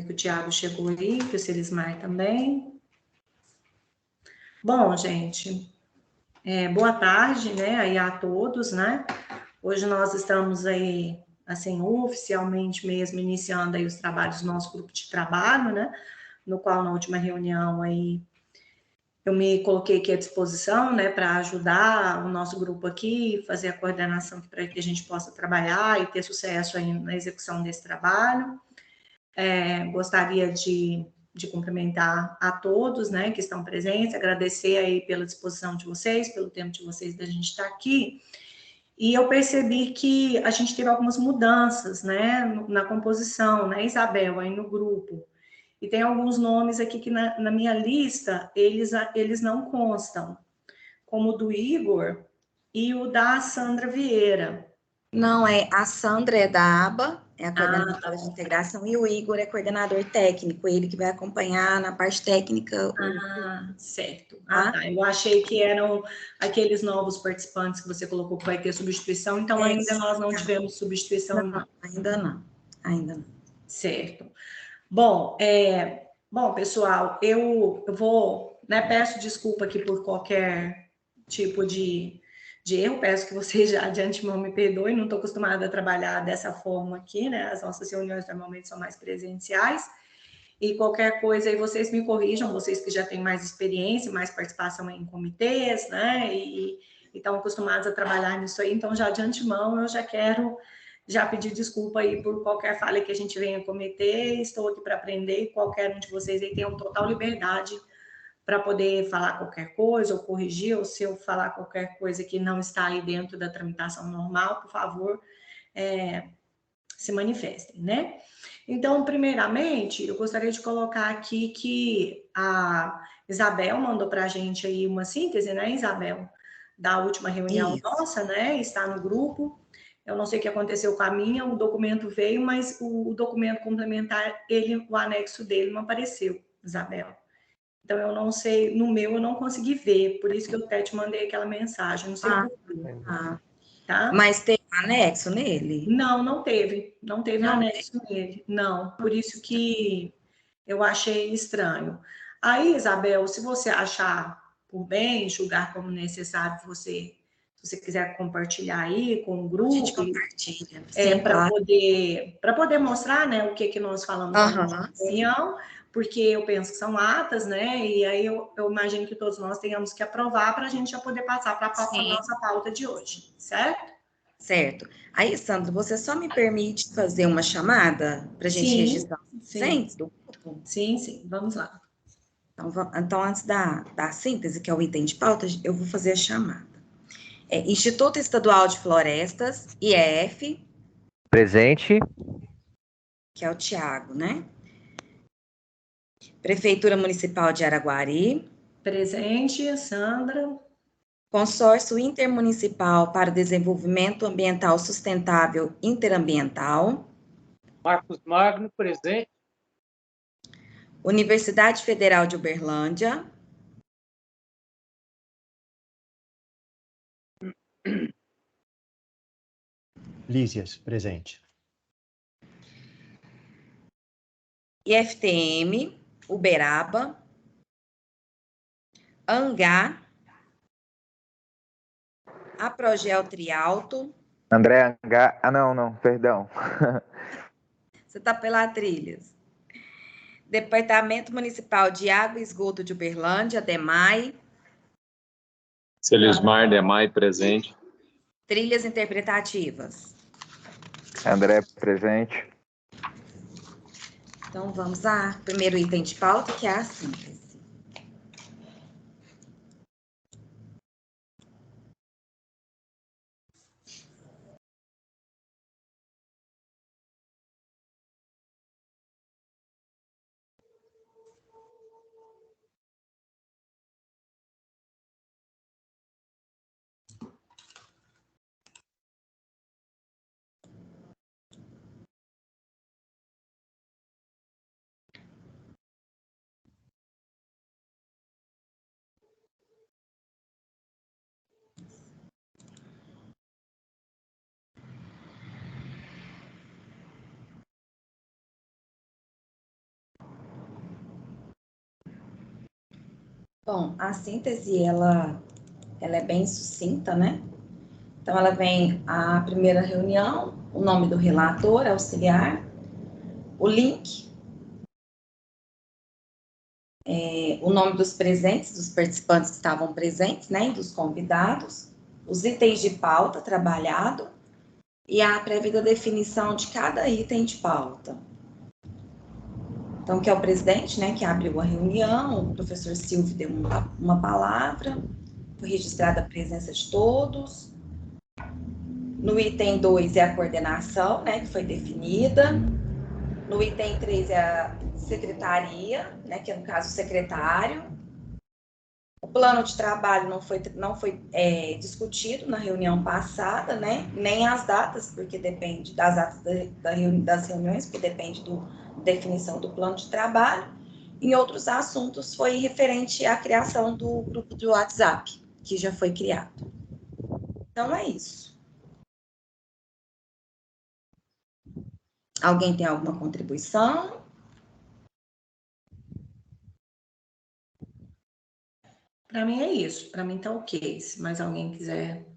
que o Tiago chegou aí, que o Celismar também. Bom, gente, boa tarde, né, aí a todos, né? Hoje nós estamos aí, assim, oficialmente mesmo, iniciando aí os trabalhos do nosso grupo de trabalho, né? No qual, na última reunião aí, eu me coloquei aqui à disposição, né, para ajudar o nosso grupo aqui, fazer a coordenação para que a gente possa trabalhar e ter sucesso aí na execução desse trabalho. Gostaria de cumprimentar a todos, né, que estão presentes, agradecer aí pela disposição de vocês, pelo tempo de vocês da gente estar aqui. E eu percebi que a gente teve algumas mudanças, né, na composição, né, Isabel, aí no grupo. E tem alguns nomes aqui que na minha lista, eles não constam, como o do Igor e o da Sandra Vieira. Não, a Sandra é da aba, é a coordenadora de integração, e o Igor é coordenador técnico, ele que vai acompanhar na parte técnica. Certo. Tá. Eu achei que eram aqueles novos participantes que você colocou que vai ter substituição, então ainda nós não tivemos substituição. Não, ainda não. Certo. Bom, pessoal, eu vou, né, peço desculpa aqui por qualquer tipo de erro, peço que vocês já de antemão me perdoem, não estou acostumada a trabalhar dessa forma aqui, né? As nossas reuniões normalmente são mais presenciais, e qualquer coisa aí vocês me corrijam, vocês que já têm mais experiência, mais participação em comitês, né? E estão acostumados a trabalhar nisso aí, então já de antemão eu já quero pedir desculpa aí por qualquer falha que a gente venha cometer, estou aqui para aprender e qualquer um de vocês aí tem total liberdade para poder falar qualquer coisa ou corrigir, ou se eu falar qualquer coisa que não está aí dentro da tramitação normal, por favor, se manifestem, né? Então, primeiramente, eu gostaria de colocar aqui que a Isabel mandou para a gente aí uma síntese, né, Isabel, da última reunião nossa, né? Está no grupo. Eu não sei o que aconteceu com a minha, o documento veio, mas o documento complementar, o anexo dele não apareceu, Isabel. Então, eu não sei, no meu eu não consegui ver, por isso que eu até te mandei aquela mensagem, não sei por quê. Tá? Mas tem anexo nele? Não teve anexo nele, não, por isso que eu achei estranho. Aí, Isabel, se você achar por bem, julgar como necessário, se você quiser compartilhar aí com o grupo, a gente compartilha, para poder mostrar, né, o que nós falamos na reunião, porque eu penso que são atas, né, e aí eu imagino que todos nós tenhamos que aprovar para a gente já poder passar para a nossa pauta de hoje, certo? Certo. Aí, Sandra, você só me permite fazer uma chamada para a gente registrar o presente do grupo? Sim, vamos lá. Então, antes da síntese, que é o item de pauta, eu vou fazer a chamada. Instituto Estadual de Florestas, IEF. Presente. Que é o Tiago, né? Prefeitura Municipal de Araguari. Presente, Sandra. Consórcio Intermunicipal para o Desenvolvimento Ambiental Sustentável Interambiental. Marcos Magno, presente. Universidade Federal de Uberlândia. Lísias, presente. IFTM, Uberaba. Angá. Aprogel Trialto. André Angá. Não, perdão. Você está pela Trilhas. Departamento Municipal de Água e Esgoto de Uberlândia, DEMAI. Celismar, DEMAI, presente. Trilhas Interpretativas. André, presente. Então, vamos ao primeiro item de pauta, que é a síntese. Bom, a síntese, ela é bem sucinta, né? Então, ela vem a primeira reunião, o nome do relator, auxiliar, o link, o nome dos presentes, dos participantes que estavam presentes, né, e dos convidados, os itens de pauta trabalhado e a prévia definição de cada item de pauta. Então, que é o presidente, né, que abriu a reunião, o professor Silvio deu uma palavra, foi registrada a presença de todos. No item 2 é a coordenação, né, que foi definida. No item 3 é a secretaria, né, que é, no caso, o secretário. O plano de trabalho não foi discutido na reunião passada, né, nem as datas, porque depende das datas das reuniões, porque depende da definição do plano de trabalho. Em outros assuntos, foi referente à criação do grupo de WhatsApp, que já foi criado. Então, é isso. Alguém tem alguma contribuição? Para mim é isso. Para mim tá ok. Se mais alguém quiser.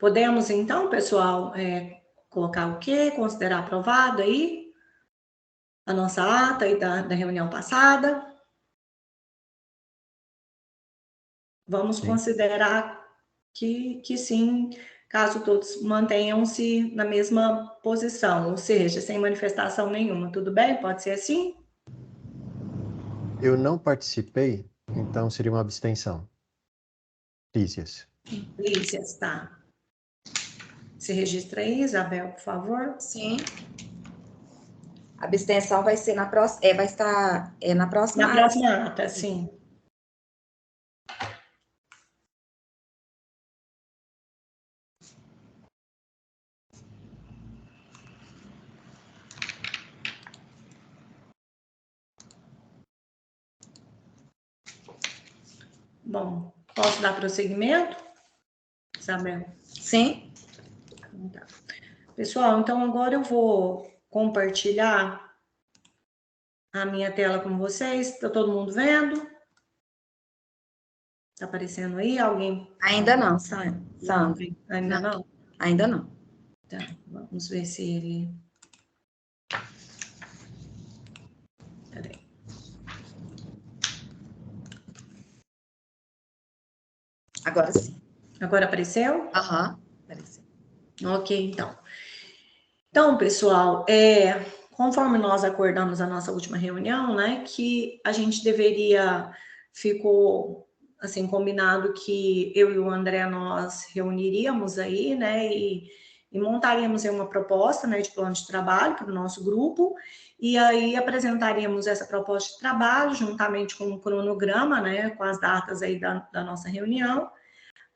Podemos, então, pessoal, colocar o quê? Considerar aprovado aí a nossa ata aí da reunião passada. Vamos Sim. considerar que sim, caso todos mantenham-se na mesma posição, ou seja, sem manifestação nenhuma. Tudo bem? Pode ser assim? Eu não participei, então seria uma abstenção. Lísias. Lícias, tá. Se registra aí, Isabel, por favor. Sim. A abstenção vai ser na próxima, vai estar na próxima Na próxima ata, sim. Bom, posso dar prosseguimento, Isabel? Sim. Tá. Pessoal, então agora eu vou compartilhar a minha tela com vocês. Está todo mundo vendo? Está aparecendo aí? Alguém? Ainda não, Sandra. Ainda não? Ainda não. Tá, vamos ver se ele... Peraí. Agora sim. Agora apareceu? Aham. Apareceu. Ok, então. Então, pessoal, conforme nós acordamos a nossa última reunião, né, que a gente ficou assim combinado que eu e o André nós reuniríamos aí, né, e montaríamos aí uma proposta, né, de plano de trabalho para o nosso grupo, e aí apresentaríamos essa proposta de trabalho juntamente com o cronograma, né, com as datas aí da nossa reunião,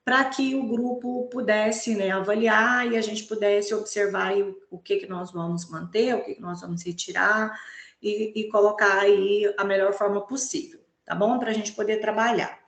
para que o grupo pudesse, né, avaliar e a gente pudesse observar o que nós vamos manter, o que nós vamos retirar e colocar aí a melhor forma possível, tá bom? Para a gente poder trabalhar.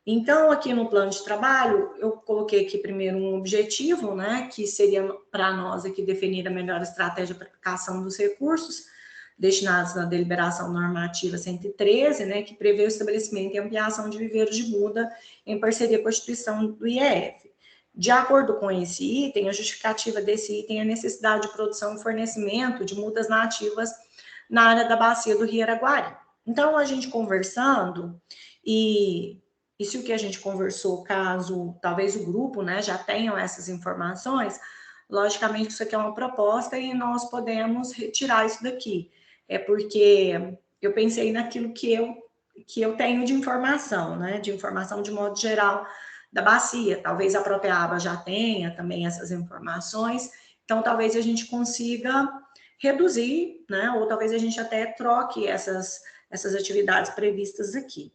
Então, aqui no plano de trabalho, eu coloquei aqui primeiro um objetivo, né, que seria para nós aqui definir a melhor estratégia para aplicação dos recursos destinados na deliberação normativa 113, né, que prevê o estabelecimento e ampliação de viveiros de muda em parceria com a instituição do IEF. De acordo com esse item, a justificativa desse item é a necessidade de produção e fornecimento de mudas nativas na área da bacia do Rio Araguari. Então, a gente conversando, e se o que a gente conversou, caso talvez o grupo, né, já tenham essas informações, logicamente isso aqui é uma proposta e nós podemos retirar isso daqui. É porque eu pensei naquilo que eu tenho de informação, né? De informação de modo geral da bacia. Talvez a própria aba já tenha também essas informações. Então, talvez a gente consiga reduzir, né? Ou talvez a gente até troque essas atividades previstas aqui.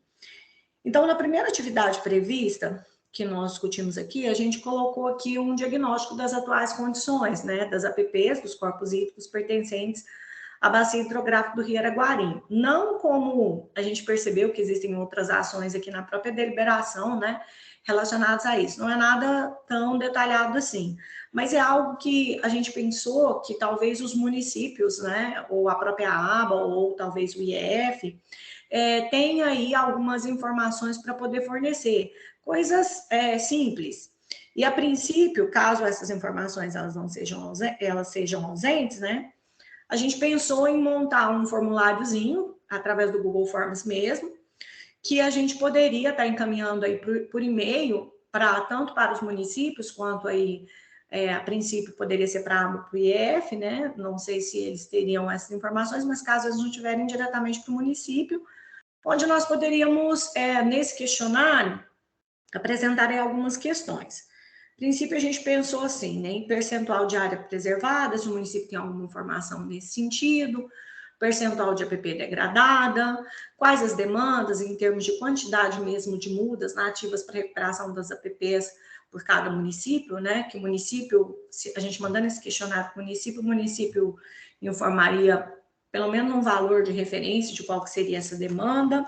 Então, na primeira atividade prevista, que nós discutimos aqui, a gente colocou aqui um diagnóstico das atuais condições, né? Das APPs, dos corpos hídricos pertencentes a bacia hidrográfica do Rio Araguari. Não como a gente percebeu que existem outras ações aqui na própria deliberação, né? relacionados a isso. Não é nada tão detalhado assim, mas é algo que a gente pensou que talvez os municípios, né, ou a própria aba, ou talvez o IEF, tenha aí algumas informações para poder fornecer, coisas simples. E a princípio, caso essas informações elas sejam ausentes, né, a gente pensou em montar um formuláriozinho através do Google Forms mesmo, que a gente poderia estar encaminhando aí por e-mail tanto para os municípios quanto aí a princípio poderia ser para o IEF, né? Não sei se eles teriam essas informações, mas caso eles não tiverem diretamente para o município, onde nós poderíamos nesse questionário apresentar algumas questões. A princípio, a gente pensou assim, né, em percentual de área preservada, se o município tem alguma informação nesse sentido, percentual de APP degradada, quais as demandas em termos de quantidade mesmo de mudas nativas para recuperação das APPs por cada município, né, que o município, a gente mandando esse questionário para o município informaria pelo menos um valor de referência de qual que seria essa demanda.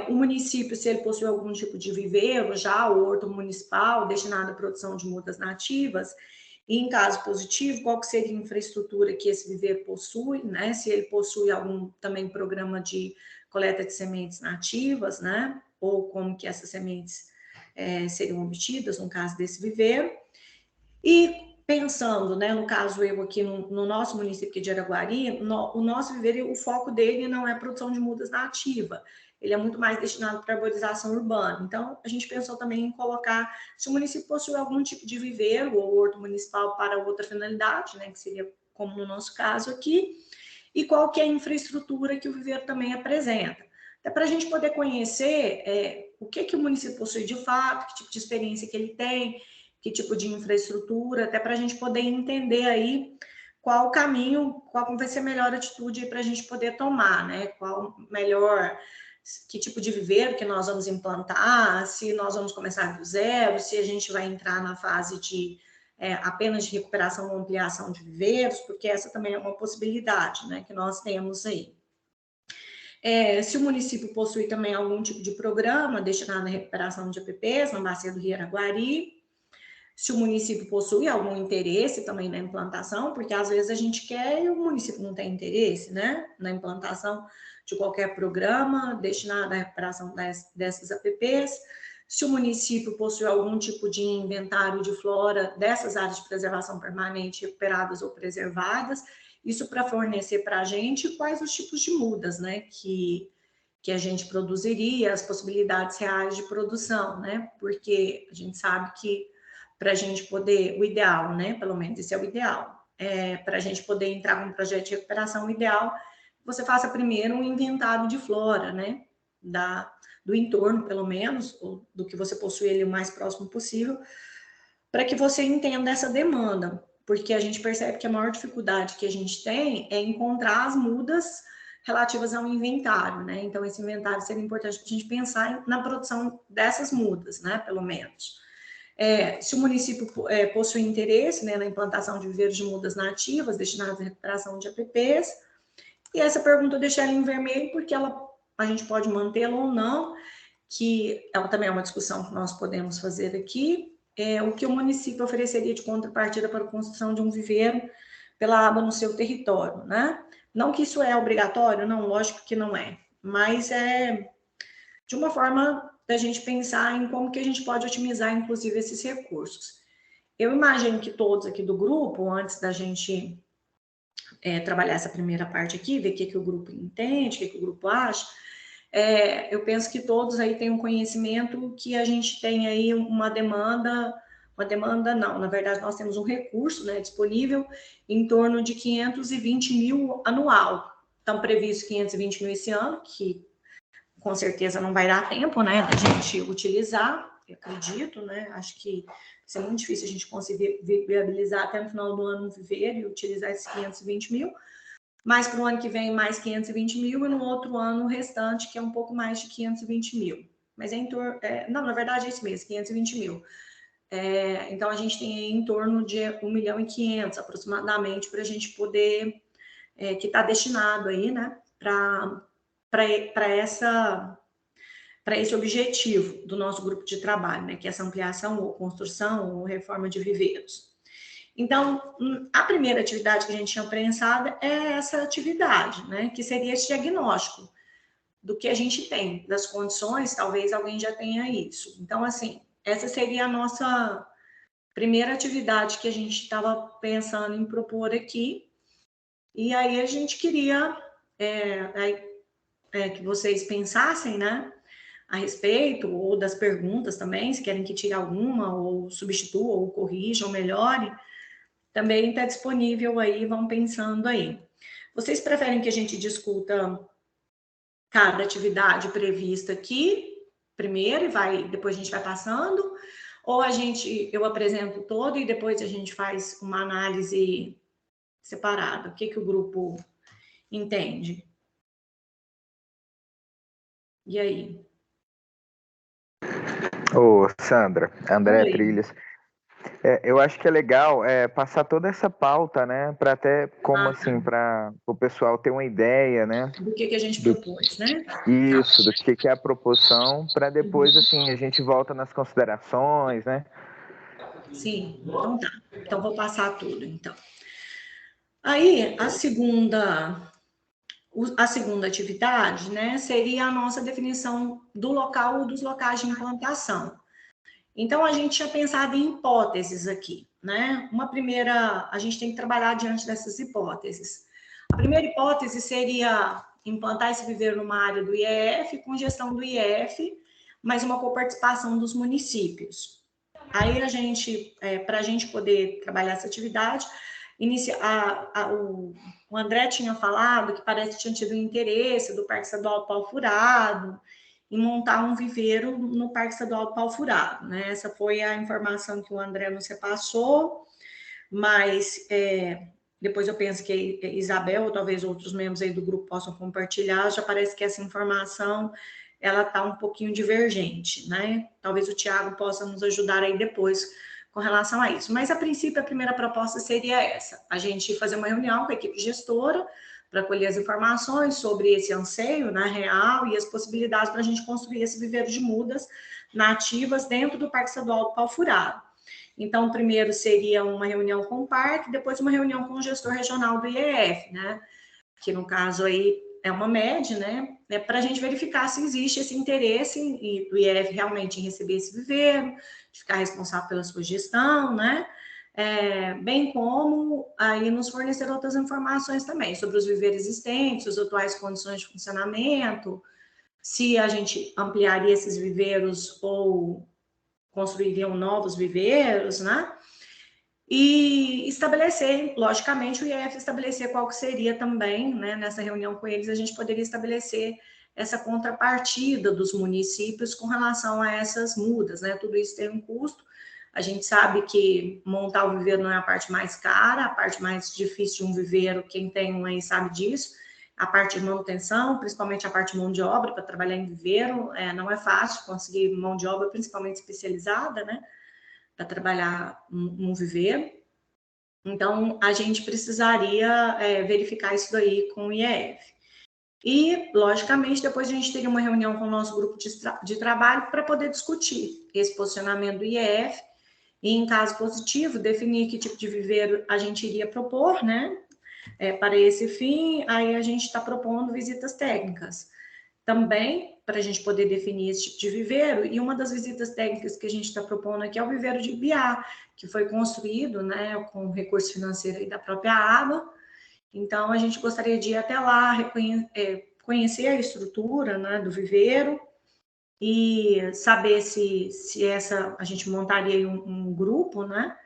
O município, se ele possui algum tipo de viveiro já, o horto municipal, destinado à produção de mudas nativas, e em caso positivo, qual que seria a infraestrutura que esse viveiro possui, né? Se ele possui algum também programa de coleta de sementes nativas, né? Ou como que essas sementes seriam obtidas no caso desse viveiro. E pensando, né, no caso eu aqui no nosso município de Araguari, o nosso viveiro, o foco dele não é a produção de mudas nativa, ele é muito mais destinado para arborização urbana. Então, a gente pensou também em colocar, se o município possui algum tipo de viveiro ou horto municipal para outra finalidade, né, que seria como no nosso caso aqui, e qual que é a infraestrutura que o viveiro também apresenta. Até para a gente poder conhecer o que o município possui de fato, que tipo de experiência que ele tem, que tipo de infraestrutura, até para a gente poder entender aí qual o caminho, qual vai ser a melhor atitude para a gente poder tomar, né? Qual melhor, que tipo de viveiro que nós vamos implantar, se nós vamos começar do zero, se a gente vai entrar na fase de apenas de recuperação ou ampliação de viveiros, porque essa também é uma possibilidade, né, que nós temos aí. Se o município possui também algum tipo de programa destinado à recuperação de APPs na bacia do Rio Araguari, se o município possui algum interesse também na implantação, porque às vezes a gente quer e o município não tem interesse, né, na implantação de qualquer programa destinado à recuperação dessas APPs, se o município possui algum tipo de inventário de flora dessas áreas de preservação permanente recuperadas ou preservadas, isso para fornecer para a gente quais os tipos de mudas, né, que a gente produziria, as possibilidades reais de produção, né, porque a gente sabe que para a gente poder, o ideal, né, pelo menos esse é o ideal, para a gente poder entrar com um projeto de recuperação, o ideal você faça primeiro um inventário de flora, né, do entorno, pelo menos, ou do que você possui ali o mais próximo possível, para que você entenda essa demanda, porque a gente percebe que a maior dificuldade que a gente tem é encontrar as mudas relativas ao inventário, né, então esse inventário seria importante para a gente pensar na produção dessas mudas, né, pelo menos. Se o município possui interesse, né, na implantação de viveiros de mudas nativas destinadas à recuperação de APPs, e essa pergunta eu deixei ela em vermelho porque a gente pode mantê-la ou não, que ela também é uma discussão que nós podemos fazer aqui, o que o município ofereceria de contrapartida para a construção de um viveiro pela aba no seu território, né? Não que isso é obrigatório, não, lógico que não é, mas é de uma forma da gente pensar em como que a gente pode otimizar, inclusive, esses recursos. Eu imagino que todos aqui do grupo, antes da gente trabalhar essa primeira parte aqui, ver o que o grupo entende, o que o grupo acha, eu penso que todos aí têm um conhecimento que a gente tem aí uma demanda não, na verdade nós temos um recurso, né, disponível em torno de 520 mil anual. Estão previstos 520 mil esse ano, que com certeza não vai dar tempo, né, da gente utilizar, eu acredito, né, acho que vai ser muito difícil a gente conseguir viabilizar até no final do ano um viveiro e utilizar esses 520 mil, mas para o ano que vem mais 520 mil e no outro ano o restante, que é um pouco mais de 520 mil. Mas não, na verdade é isso mesmo, 520 mil. Então a gente tem em torno de 1,5 milhão aproximadamente para a gente poder, que está destinado aí, né, para para esse objetivo do nosso grupo de trabalho, né, que é essa ampliação ou construção ou reforma de viveiros. Então, a primeira atividade que a gente tinha pensado é essa atividade, né, que seria esse diagnóstico do que a gente tem, das condições, talvez alguém já tenha isso. Então, assim, essa seria a nossa primeira atividade que a gente estava pensando em propor aqui. E aí a gente queria que vocês pensassem, né, a respeito, ou das perguntas também, se querem que tire alguma, ou substitua, ou corrija, ou melhore, também está disponível aí, vão pensando aí. Vocês preferem que a gente discuta cada atividade prevista aqui, primeiro, e depois a gente vai passando, ou eu apresento todo e depois a gente faz uma análise separada? O que o grupo entende? E aí? Ô, Sandra, André Oi. Trilhas. Eu acho que é legal passar toda essa pauta, né? Para até como assim, para o pessoal ter uma ideia, né? Do que a gente propôs, né? Isso, do que é a proporção, para depois assim a gente volta nas considerações, né? Sim, então tá. Então vou passar tudo, então. Aí a segunda atividade, né, seria a nossa definição do local ou dos locais de implantação. Então, a gente tinha pensado em hipóteses aqui, né? Uma primeira, a gente tem que trabalhar diante dessas hipóteses. A primeira hipótese seria implantar esse viveiro numa área do IEF, com gestão do IEF, mas uma coparticipação dos municípios. Aí, para a gente poder trabalhar essa atividade, o André tinha falado que parece que tinha tido interesse do Parque Estadual do Pau Furado em montar um viveiro no Parque Estadual do Pau Furado, né? Essa foi a informação que o André nos repassou, mas depois eu penso que a Isabel ou talvez outros membros aí do grupo possam compartilhar, já parece que essa informação ela está um pouquinho divergente, né? Talvez o Tiago possa nos ajudar aí depois com relação a isso. Mas, a princípio, a primeira proposta seria essa, a gente fazer uma reunião com a equipe gestora para colher as informações sobre esse anseio, né, real, e as possibilidades para a gente construir esse viveiro de mudas nativas dentro do Parque Estadual do Pau Furado. Então, primeiro seria uma reunião com o parque, depois uma reunião com o gestor regional do IEF, né, que no caso aí é uma MED, né, para a gente verificar se existe esse interesse do IEF realmente em receber esse viveiro, de ficar responsável pela sua gestão, né, bem como aí nos fornecer outras informações também sobre os viveiros existentes, as atuais condições de funcionamento, se a gente ampliaria esses viveiros ou construiriam novos viveiros, né? E estabelecer, logicamente, o IEF estabelecer qual que seria também, né, nessa reunião com eles, a gente poderia estabelecer essa contrapartida dos municípios com relação a essas mudas, né? Tudo isso tem um custo. A gente sabe que montar o viveiro não é a parte mais cara, a parte mais difícil de um viveiro, quem tem um aí sabe disso, a parte de manutenção, principalmente a parte de mão de obra, para trabalhar em viveiro, não é fácil conseguir mão de obra, principalmente especializada, né? Para trabalhar num viveiro. Então, a gente precisaria verificar isso daí com o IEF. E, logicamente, depois a gente teria uma reunião com o nosso grupo de trabalho para poder discutir esse posicionamento do IEF e, em caso positivo, definir que tipo de viveiro a gente iria propor, né? Para esse fim, aí a gente está propondo visitas técnicas também, para a gente poder definir esse tipo de viveiro, e uma das visitas técnicas que a gente está propondo aqui é o viveiro de Ibiá, que foi construído, né, com recurso financeiro aí da própria ABA. Então, a gente gostaria de ir até lá, conhecer a estrutura, né, do viveiro e saber se a gente montaria um grupo, né,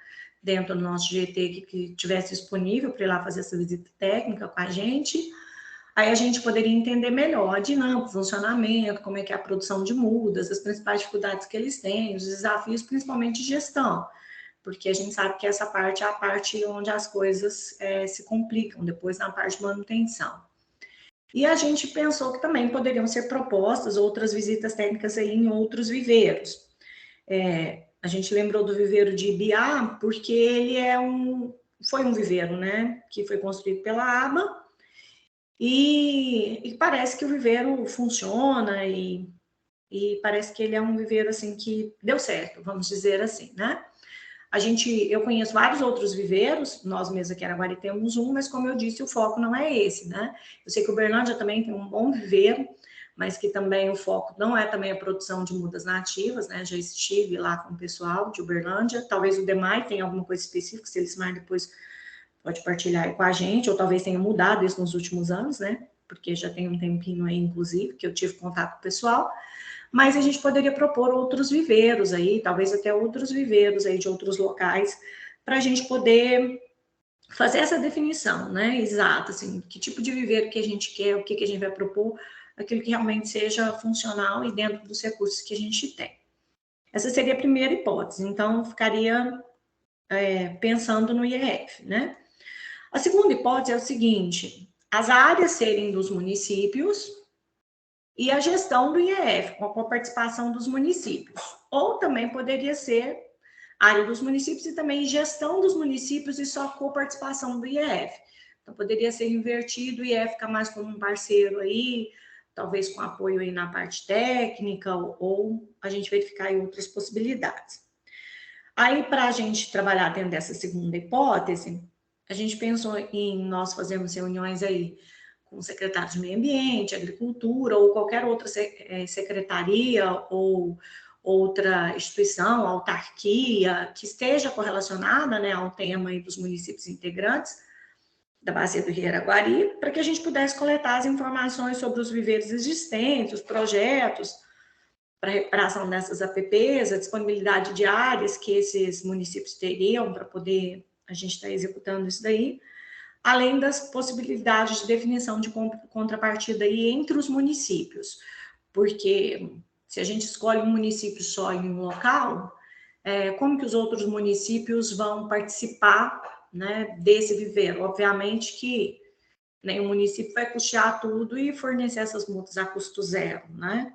dentro do nosso GT que tivesse disponível para ir lá fazer essa visita técnica com a gente. Aí a gente poderia entender melhor a dinâmica, o funcionamento, como é que é a produção de mudas, as principais dificuldades que eles têm, os desafios, principalmente de gestão, porque a gente sabe que essa parte é a parte onde as coisas se complicam, depois na parte de manutenção. E a gente pensou que também poderiam ser propostas outras visitas técnicas aí em outros viveiros. A gente lembrou do viveiro de Ibiá, porque ele foi um viveiro, né, que foi construído pela ABA, e parece que o viveiro funciona e e parece que ele é um viveiro, assim, que deu certo, vamos dizer assim, né? Eu conheço vários outros viveiros, nós mesmos aqui em Araguari temos um, mas como eu disse, o foco não é esse, né? Eu sei que o Uberlândia também tem um bom viveiro, mas que também o foco não é também a produção de mudas nativas, né? Já estive lá com o pessoal de Uberlândia, talvez o Demai tenha alguma coisa específica, se eles mais depois pode partilhar aí com a gente, ou talvez tenha mudado isso nos últimos anos, né? Porque já tem um tempinho aí, inclusive, que eu tive contato com o pessoal. Mas a gente poderia propor outros viveiros aí, talvez até outros viveiros aí de outros locais, para a gente poder fazer essa definição, né? Exata, assim, que tipo de viveiro que a gente quer, o que a gente vai propor, aquilo que realmente seja funcional e dentro dos recursos que a gente tem. Essa seria a primeira hipótese, então ficaria pensando no IEF, né? A segunda hipótese é o seguinte: as áreas serem dos municípios e a gestão do IEF, com a participação dos municípios. Ou também poderia ser área dos municípios e também gestão dos municípios e só com participação do IEF. Então, poderia ser invertido, o IEF ficar mais como um parceiro aí, talvez com apoio aí na parte técnica, ou a gente verificar aí outras possibilidades. Aí, para a gente trabalhar dentro dessa segunda hipótese, a gente pensou em nós fazermos reuniões aí com secretários de meio ambiente, agricultura, ou qualquer outra secretaria, ou outra instituição, autarquia, que esteja correlacionada, né, ao tema aí dos municípios integrantes da Bacia do Rio Araguari, para que a gente pudesse coletar as informações sobre os viveiros existentes, os projetos, para a recuperação dessas APPs, a disponibilidade de áreas que esses municípios teriam para poder a gente estar executando isso daí, além das possibilidades de definição de contrapartida aí entre os municípios, porque se a gente escolhe um município só em um local, como que os outros municípios vão participar, né, desse viveiro? Obviamente que nenhum município vai custear tudo e fornecer essas multas a custo zero, né?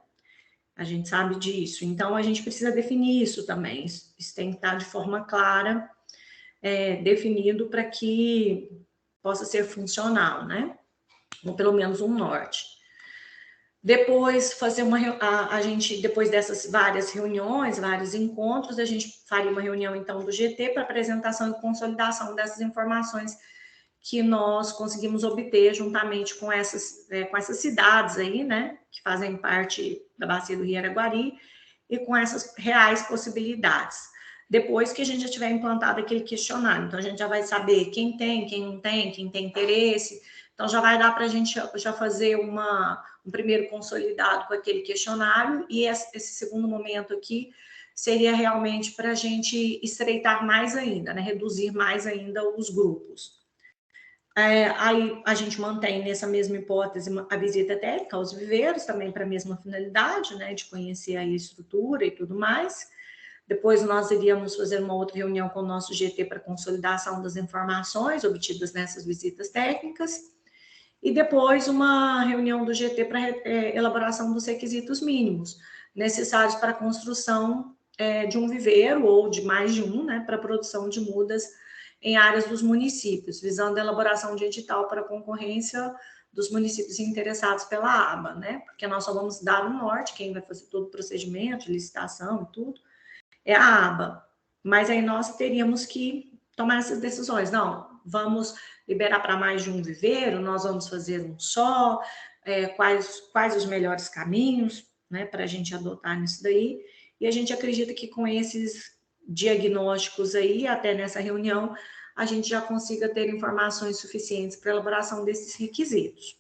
A gente sabe disso. Então, a gente precisa definir isso também. Isso tem que estar de forma clara, definido para que possa ser funcional, né? Ou pelo menos um norte. Depois, fazer a gente, depois dessas várias reuniões, vários encontros, a gente faria uma reunião, então, do GT para apresentação e consolidação dessas informações que nós conseguimos obter juntamente com essas cidades aí, né, que fazem parte da Bacia do Rio Araguari, e com essas reais possibilidades. Depois que a gente já tiver implantado aquele questionário, então a gente já vai saber quem tem, quem não tem, quem tem interesse, então já vai dar para a gente já fazer um primeiro consolidado com aquele questionário, e esse segundo momento aqui seria realmente para a gente estreitar mais ainda, né, reduzir mais ainda os grupos. Aí a gente mantém nessa mesma hipótese a visita técnica aos viveiros, também para a mesma finalidade, né, de conhecer a estrutura e tudo mais. Depois nós iríamos fazer uma outra reunião com o nosso GT para consolidação das informações obtidas nessas visitas técnicas. E depois uma reunião do GT para elaboração dos requisitos mínimos necessários para a construção de um viveiro ou de mais de um, né, para a produção de mudas em áreas dos municípios, visando a elaboração de edital para concorrência dos municípios interessados pela aba, né? Porque nós só vamos dar o norte, quem vai fazer todo o procedimento de licitação e tudo, é a aba. Mas aí nós teríamos que tomar essas decisões. Não, vamos liberar para mais de um viveiro, nós vamos fazer um só, quais os melhores caminhos, né, para a gente adotar nisso daí. E a gente acredita que com esses diagnósticos aí, até nessa reunião, a gente já consiga ter informações suficientes para a elaboração desses requisitos.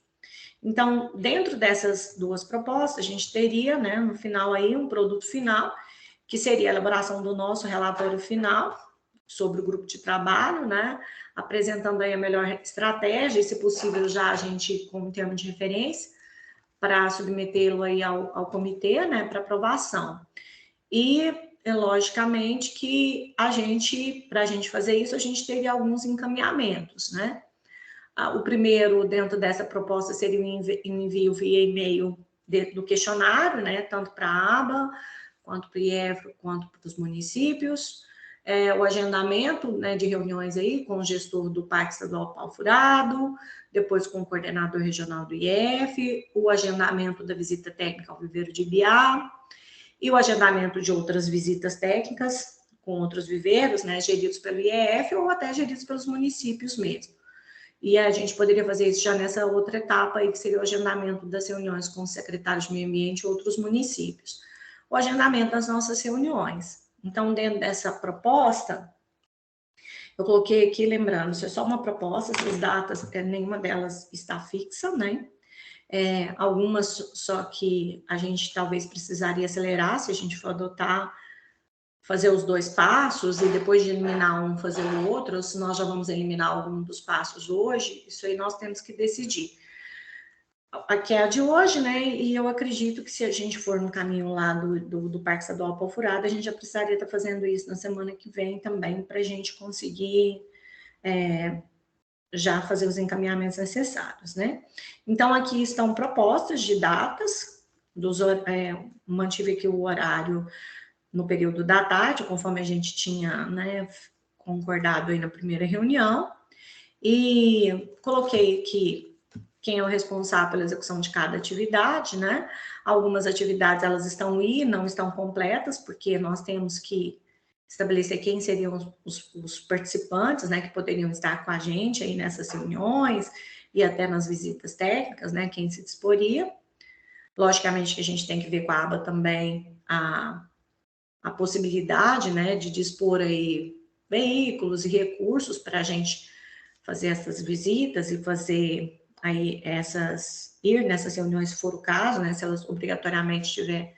Então, dentro dessas duas propostas, a gente teria, né, no final aí, um produto final, que seria a elaboração do nosso relatório final sobre o grupo de trabalho, né, apresentando aí a melhor estratégia, e se possível já a gente com um termo de referência, para submetê-lo aí ao comitê, né, para aprovação. E, logicamente, que para a gente fazer isso, a gente teria alguns encaminhamentos, né? O primeiro, dentro dessa proposta, seria um envio via e-mail do questionário, né? Tanto para a aba, quanto para o IEF, quanto para os municípios. O agendamento, né, de reuniões aí com o gestor do Parque Estadual Pau Furado, depois com o coordenador regional do IEF, o agendamento da visita técnica ao viveiro de Ibiá, e o agendamento de outras visitas técnicas com outros viveiros, né, geridos pelo IEF ou até geridos pelos municípios mesmo. E a gente poderia fazer isso já nessa outra etapa aí, que seria o agendamento das reuniões com os secretários de meio ambiente e outros municípios. O agendamento das nossas reuniões. Então, dentro dessa proposta, eu coloquei aqui, lembrando, isso é só uma proposta, essas datas, nenhuma delas está fixa, né? Algumas só que a gente talvez precisaria acelerar, se a gente for adotar, fazer os 2 passos e depois de eliminar um, fazer o outro, ou se nós já vamos eliminar algum dos passos hoje, isso aí nós temos que decidir. Aqui é a de hoje, né? E eu acredito que se a gente for no caminho lá do Parque Estadual Pau Furado, a gente já precisaria estar fazendo isso na semana que vem também, para a gente conseguir já fazer os encaminhamentos necessários, né? Então, aqui estão propostas de datas, mantive aqui o horário no período da tarde, conforme a gente tinha, né, concordado aí na primeira reunião, e coloquei aqui quem é o responsável pela execução de cada atividade, né? Algumas atividades, elas estão não estão completas, porque nós temos que estabelecer quem seriam os participantes, né, que poderiam estar com a gente aí nessas reuniões e até nas visitas técnicas, né, quem se disporia. Logicamente que a gente tem que ver com a aba também a possibilidade, né, de dispor aí veículos e recursos para a gente fazer essas visitas e fazer aí ir nessas reuniões, se for o caso, né, se elas obrigatoriamente tiver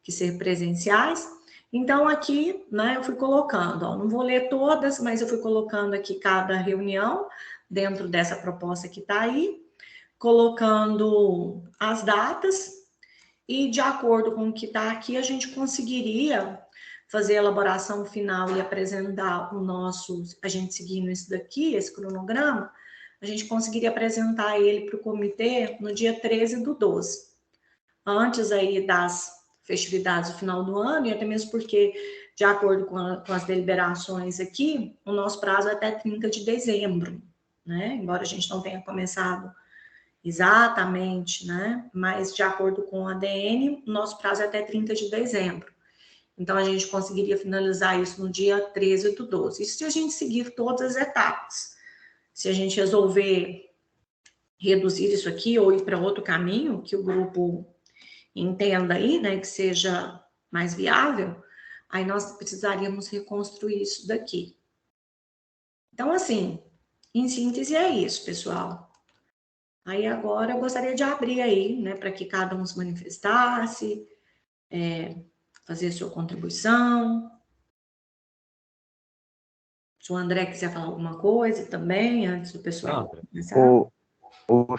que ser presenciais. Então, aqui, né, eu fui colocando, ó, não vou ler todas, mas eu fui colocando aqui cada reunião dentro dessa proposta que está aí, colocando as datas, e de acordo com o que está aqui, a gente conseguiria fazer a elaboração final e apresentar a gente seguindo isso daqui, esse cronograma, a gente conseguiria apresentar ele para o comitê no dia 13/12, antes aí das festividades do final do ano, e até mesmo porque, de acordo com as deliberações aqui, o nosso prazo é até 30 de dezembro, né? Embora a gente não tenha começado exatamente, né? Mas, de acordo com a ADN, o nosso prazo é até 30 de dezembro. Então, a gente conseguiria finalizar isso no dia 13/12. Isso se a gente seguir todas as etapas. Se a gente resolver reduzir isso aqui ou ir para outro caminho, que o grupo entenda aí, né, que seja mais viável, aí nós precisaríamos reconstruir isso daqui. Então, assim, em síntese é isso, pessoal. Aí agora eu gostaria de abrir aí, né, para que cada um se manifestasse, fazer sua contribuição. Se o André quiser falar alguma coisa também, antes do pessoal começar. O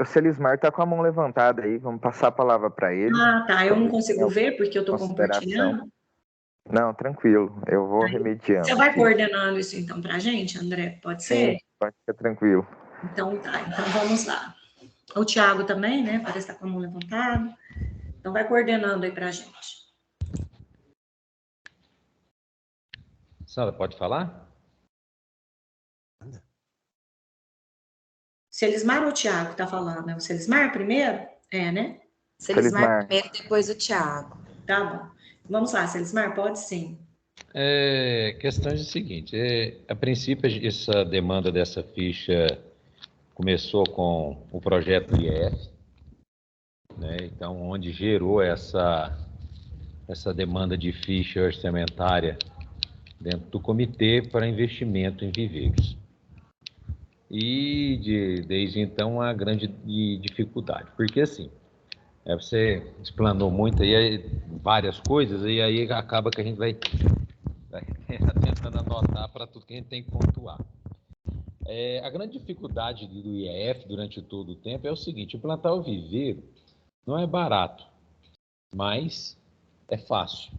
Celismar está com a mão levantada aí, vamos passar a palavra para ele. Ah, tá, eu não consigo ver porque eu estou compartilhando. Não, tranquilo, eu vou remediando. Você vai coordenando isso então para a gente, André? Pode ser? Sim, pode ser tranquilo. Então tá, então vamos lá. O Thiago também, né, parece estar com a mão levantada. Então vai coordenando aí para a gente. Sandra, pode falar? Celismar ou o Thiago está falando? É o Celismar primeiro? Né? Celismar primeiro, depois o Thiago. Tá bom. Vamos lá, Celismar, pode sim. Questão é o seguinte, a princípio essa demanda dessa ficha começou com o projeto IEF, né? Então, onde gerou essa demanda de ficha orçamentária dentro do comitê para investimento em viveiros. E desde então a grande dificuldade, porque assim, você explanou muito aí várias coisas e aí acaba que a gente vai tentando anotar para tudo que a gente tem que pontuar. A grande dificuldade do IEF durante todo o tempo é o seguinte: implantar o viveiro não é barato, mas é fácil.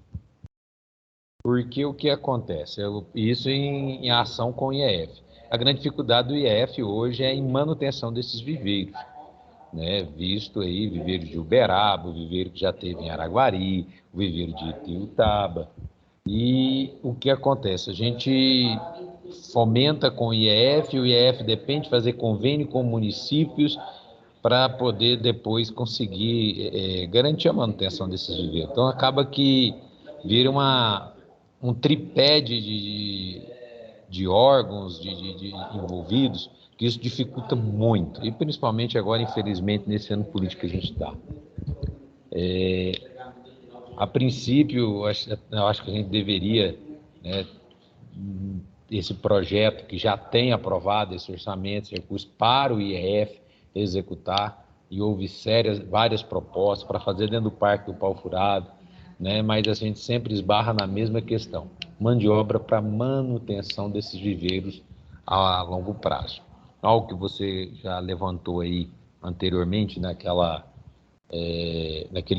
Porque o que acontece? Isso em ação com o IEF. A grande dificuldade do IEF hoje é em manutenção desses viveiros, né? Visto aí viveiro de Uberaba, o viveiro que já teve em Araguari, o viveiro de Itiutaba. E o que acontece? A gente fomenta com o IEF depende de fazer convênio com municípios, para poder depois conseguir garantir a manutenção desses viveiros. Então, acaba que vira um tripé de órgãos de envolvidos, que isso dificulta muito, e principalmente agora, infelizmente, nesse ano político que a gente está. A princípio, eu acho que a gente deveria, né, esse projeto que já tem aprovado esse orçamento, esse recurso para o IEF executar, e houve várias propostas para fazer dentro do Parque do Pau Furado, né, mas a gente sempre esbarra na mesma questão: mão de obra para manutenção desses viveiros a longo prazo. Algo que você já levantou aí anteriormente naquele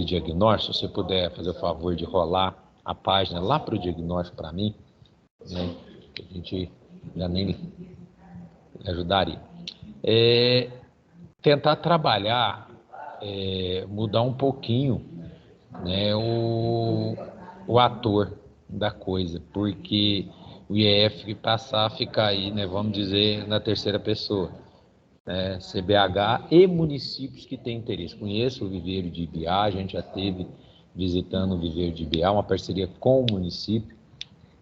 diagnóstico. Se você puder fazer o favor de rolar a página lá para o diagnóstico para mim, né, que a gente já nem lhe ajudaria. Tentar trabalhar, mudar um pouquinho, né, o ator da coisa, porque o IEF passar a ficar aí, né, vamos dizer, na terceira pessoa, né, CBH e municípios que têm interesse. Conheço o viveiro de Ibiá, a gente já esteve visitando o viveiro de Ibiá, uma parceria com o município,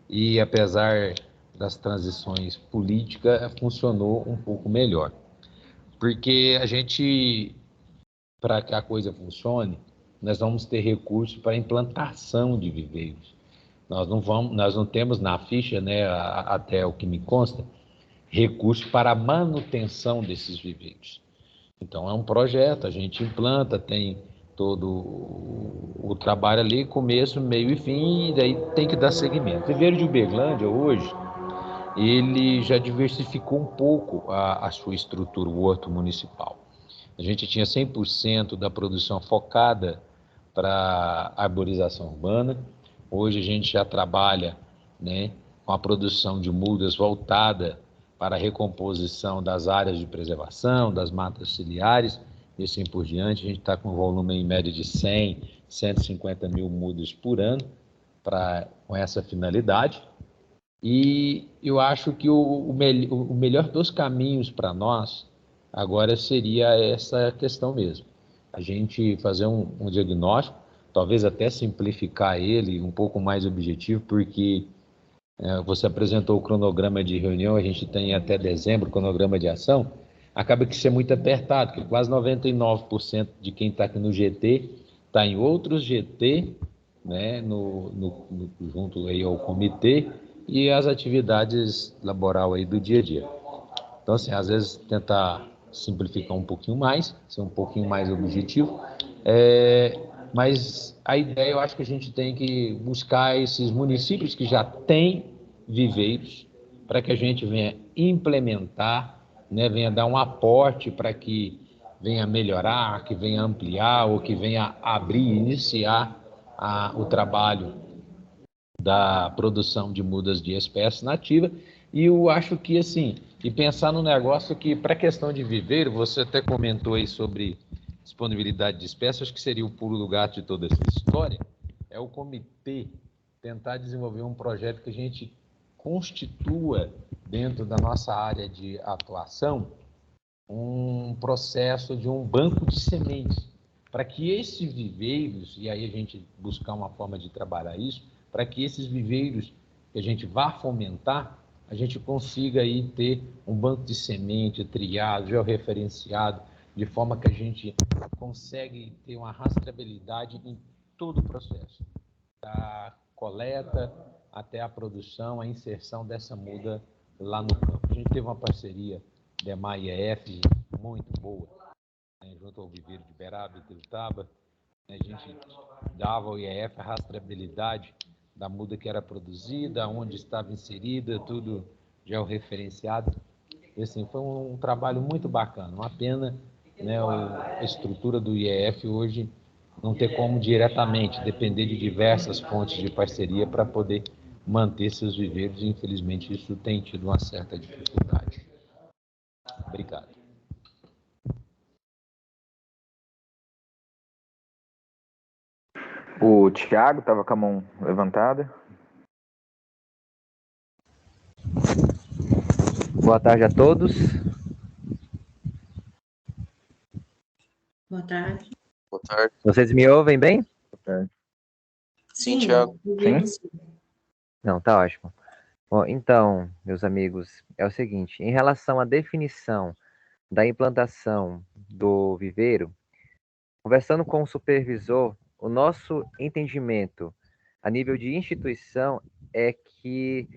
e apesar das transições políticas, funcionou um pouco melhor. Porque a gente, para que a coisa funcione, nós vamos ter recursos para implantação de viveiros. Nós não temos na ficha, né, até o que me consta, recursos para a manutenção desses viveiros. Então é um projeto, a gente implanta, tem todo o trabalho ali, começo, meio e fim, e daí tem que dar seguimento. O viveiro de Uberlândia hoje, ele já diversificou um pouco a sua estrutura, o horto municipal. A gente tinha 100% da produção focada para arborização urbana. Hoje a gente já trabalha, né, com a produção de mudas voltada para a recomposição das áreas de preservação, das matas ciliares, e assim por diante. A gente está com um volume em média de 100, 150 mil mudas por ano com essa finalidade. E eu acho que o melhor dos caminhos para nós agora seria essa questão mesmo. A gente fazer um diagnóstico, talvez até simplificar ele, um pouco mais objetivo, porque você apresentou o cronograma de reunião, a gente tem até dezembro o cronograma de ação, acaba que isso é muito apertado, porque quase 99% de quem está aqui no GT está em outros GT, né, junto aí ao comitê, e as atividades laboral aí do dia a dia. Então, assim, às vezes tentar simplificar um pouquinho mais, ser um pouquinho mais objetivo, mas a ideia, eu acho que a gente tem que buscar esses municípios que já têm viveiros, para que a gente venha implementar, né, venha dar um aporte para que venha melhorar, que venha ampliar, ou que venha abrir, iniciar o trabalho da produção de mudas de espécie nativa. E eu acho que, assim, e pensar no negócio que, para a questão de viveiro, você até comentou aí sobre disponibilidade de espécies, acho que seria o pulo do gato de toda essa história, é o comitê tentar desenvolver um projeto que a gente constitua dentro da nossa área de atuação um processo de um banco de sementes, para que esses viveiros, e aí a gente buscar uma forma de trabalhar isso, para que esses viveiros que a gente vá fomentar, a gente consiga aí ter um banco de semente triado, georreferenciado, de forma que a gente consegue ter uma rastreabilidade em todo o processo, da coleta até a produção, a inserção dessa muda lá no campo. A gente teve uma parceria da EMA-IEF muito boa, né, junto ao viveiro de Beraba e Tiltaba. A gente dava ao IEF a rastreabilidade da muda que era produzida, onde estava inserida, tudo georreferenciado. E assim, foi um trabalho muito bacana. Uma pena, né, a estrutura do IEF hoje não ter como diretamente depender de diversas fontes de parceria para poder manter seus viveiros, e infelizmente isso tem tido uma certa dificuldade. Obrigado. O Thiago estava com a mão levantada. Boa tarde a todos. Boa tarde. Boa tarde. Vocês me ouvem bem? Sim, Thiago. ouvimos sim. Não, tá ótimo. Bom, então, meus amigos, é o seguinte, em relação à definição da implantação do viveiro, conversando com o supervisor, o nosso entendimento a nível de instituição é que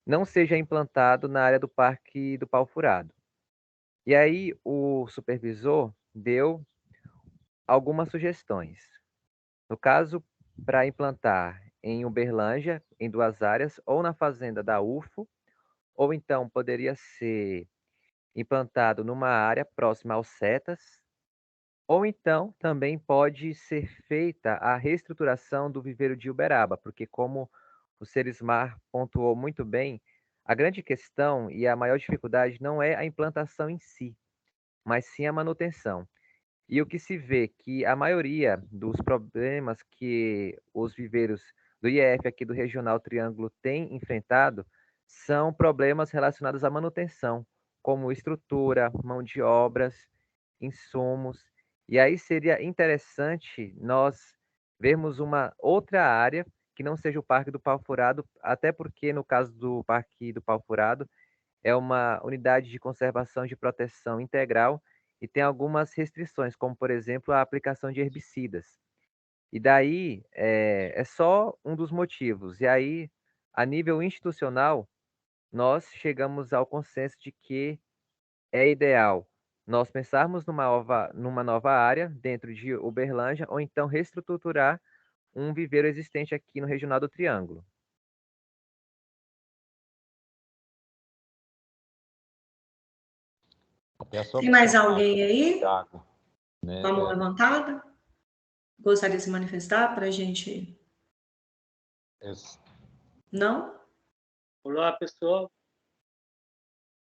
não seja implantado na área do Parque do Pau Furado. E aí o supervisor deu algumas sugestões. No caso, para implantar em Uberlândia, em 2 áreas, ou na fazenda da UFO, ou então poderia ser implantado numa área próxima aos CETAS, ou então também pode ser feita a reestruturação do viveiro de Uberaba, porque como o Serismar pontuou muito bem, a grande questão e a maior dificuldade não é a implantação em si, mas sim a manutenção. E o que se vê que a maioria dos problemas que os viveiros do IEF aqui do Regional Triângulo têm enfrentado são problemas relacionados à manutenção, como estrutura, mão de obras, insumos. E aí seria interessante nós vermos uma outra área que não seja o Parque do Pau Furado, até porque no caso do Parque do Pau Furado é uma unidade de conservação de proteção integral e tem algumas restrições, como, por exemplo, a aplicação de herbicidas. E daí é só um dos motivos. E aí, a nível institucional, nós chegamos ao consenso de que é ideal nós pensarmos numa nova área dentro de Uberlândia, ou então reestruturar um viveiro existente aqui no Regional do Triângulo. Tem mais alguém aí? Thiago, né? Com a mão levantada? Gostaria de se manifestar para a gente... Não? Olá, pessoal.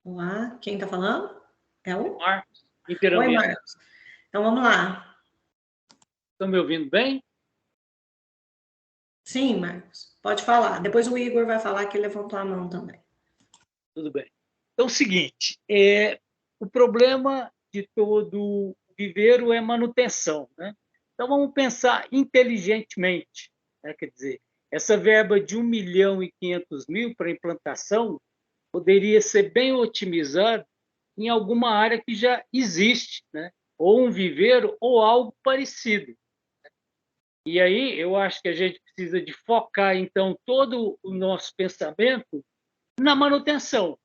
Olá, quem está falando? É o? Marcos, Oi, inteiramente. Marcos. Então, vamos lá. Estão me ouvindo bem? Sim, Marcos, pode falar. Depois o Igor vai falar que ele levantou a mão também. Tudo bem. Então, é o seguinte, o problema de todo viveiro é manutenção, né? Então, vamos pensar inteligentemente, né? Quer dizer, essa verba de 1.500.000 para implantação poderia ser bem otimizada em alguma área que já existe, né? Ou um viveiro ou algo parecido. E aí eu acho que a gente precisa de focar, então, todo o nosso pensamento na manutenção.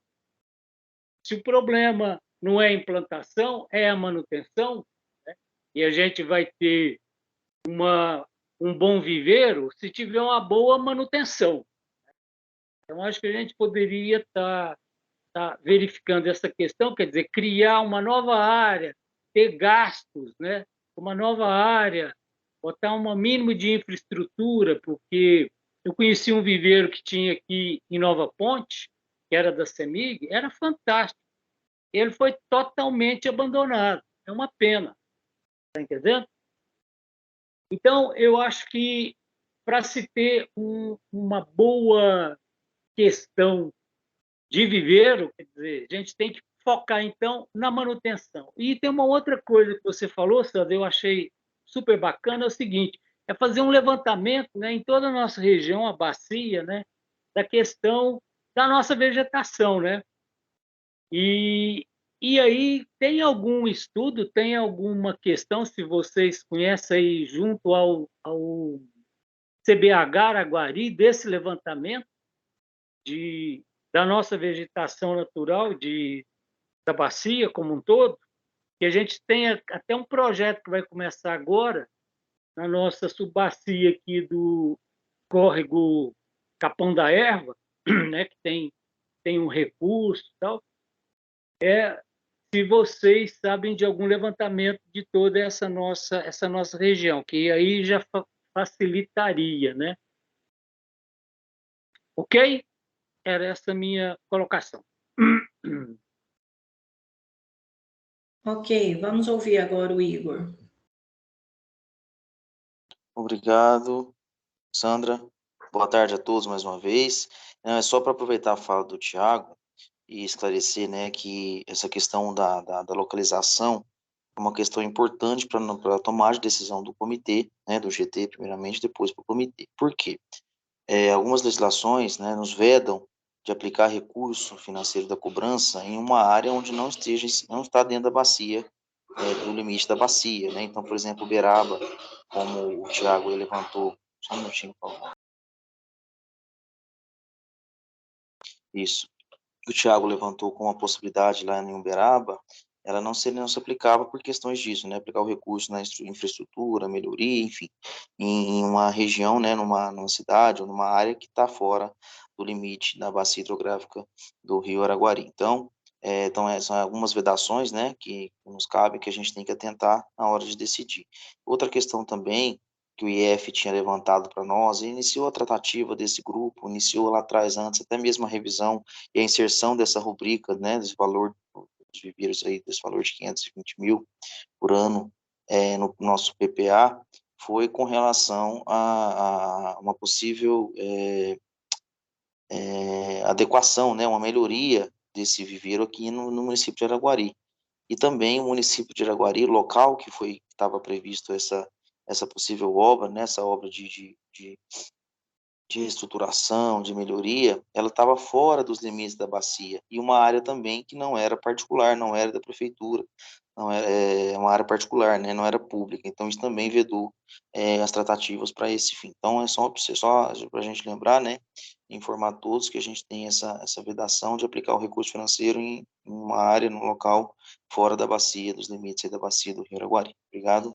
Se o problema não é a implantação, é a manutenção, né? E a gente vai ter um bom viveiro se tiver uma boa manutenção. Então, acho que a gente poderia estar verificando essa questão, quer dizer, criar uma nova área, ter gastos, né? Uma nova área, botar um mínimo de infraestrutura, porque eu conheci um viveiro que tinha aqui em Nova Ponte, que era da CEMIG, era fantástico. Ele foi totalmente abandonado. É uma pena. Está entendendo? Então, eu acho que para se ter uma boa questão de viveiro, quer dizer, a gente tem que focar, então, na manutenção. E tem uma outra coisa que você falou, Sandra, eu achei super bacana, é o seguinte, é fazer um levantamento, né, em toda a nossa região, a bacia, né, da questão da nossa vegetação, né? E aí, tem algum estudo, tem alguma questão, se vocês conhecem aí, junto ao CBH Araguari, desse levantamento da nossa vegetação natural, da bacia como um todo, que a gente tem até um projeto que vai começar agora, na nossa subbacia aqui do córrego Capão da Erva, né, que tem um recurso e tal, se vocês sabem de algum levantamento de toda essa nossa região, que aí já facilitaria, né? Ok? Era essa a minha colocação. Ok, vamos ouvir agora o Igor. Obrigado, Sandra. Boa tarde a todos mais uma vez. É só para aproveitar a fala do Thiago e esclarecer, né, que essa questão da localização uma questão importante para a tomada de decisão do comitê, né, do GT primeiramente, depois para o comitê. Por quê? Algumas legislações, né, nos vedam de aplicar recurso financeiro da cobrança em uma área onde não está dentro da bacia, do limite da bacia, né? Então, por exemplo, Uberaba, como o Thiago levantou, só um minutinho, por favor. Isso. O Thiago levantou como a possibilidade lá em Uberaba, ela não se aplicava por questões disso, né? Aplicar o recurso na infraestrutura, melhoria, enfim, em uma região, né? Numa cidade ou numa área que está fora do limite da bacia hidrográfica do Rio Araguari. Então, são algumas vedações, né? Que nos cabe, que a gente tem que atentar na hora de decidir. Outra questão também que o IF tinha levantado para nós, e iniciou a tratativa desse grupo, iniciou lá atrás, antes, até mesmo a revisão e a inserção dessa rubrica, né, desse valor dos viveiros aí, desse valor de 520 mil por ano no nosso PPA, foi com relação a uma possível adequação, né, uma melhoria desse viveiro aqui no município de Araguari. E também o município de Araguari, local que estava previsto essa possível obra, né, essa obra de reestruturação, de melhoria, ela estava fora dos limites da bacia, e uma área também que não era particular, não era da prefeitura, não é uma área particular, né, não era pública, então isso também vedou as tratativas para esse fim. Então é só para a gente lembrar, né, informar todos que a gente tem essa vedação de aplicar o recurso financeiro em uma área, num local fora da bacia, dos limites aí da bacia do Rio Araguari. Obrigado.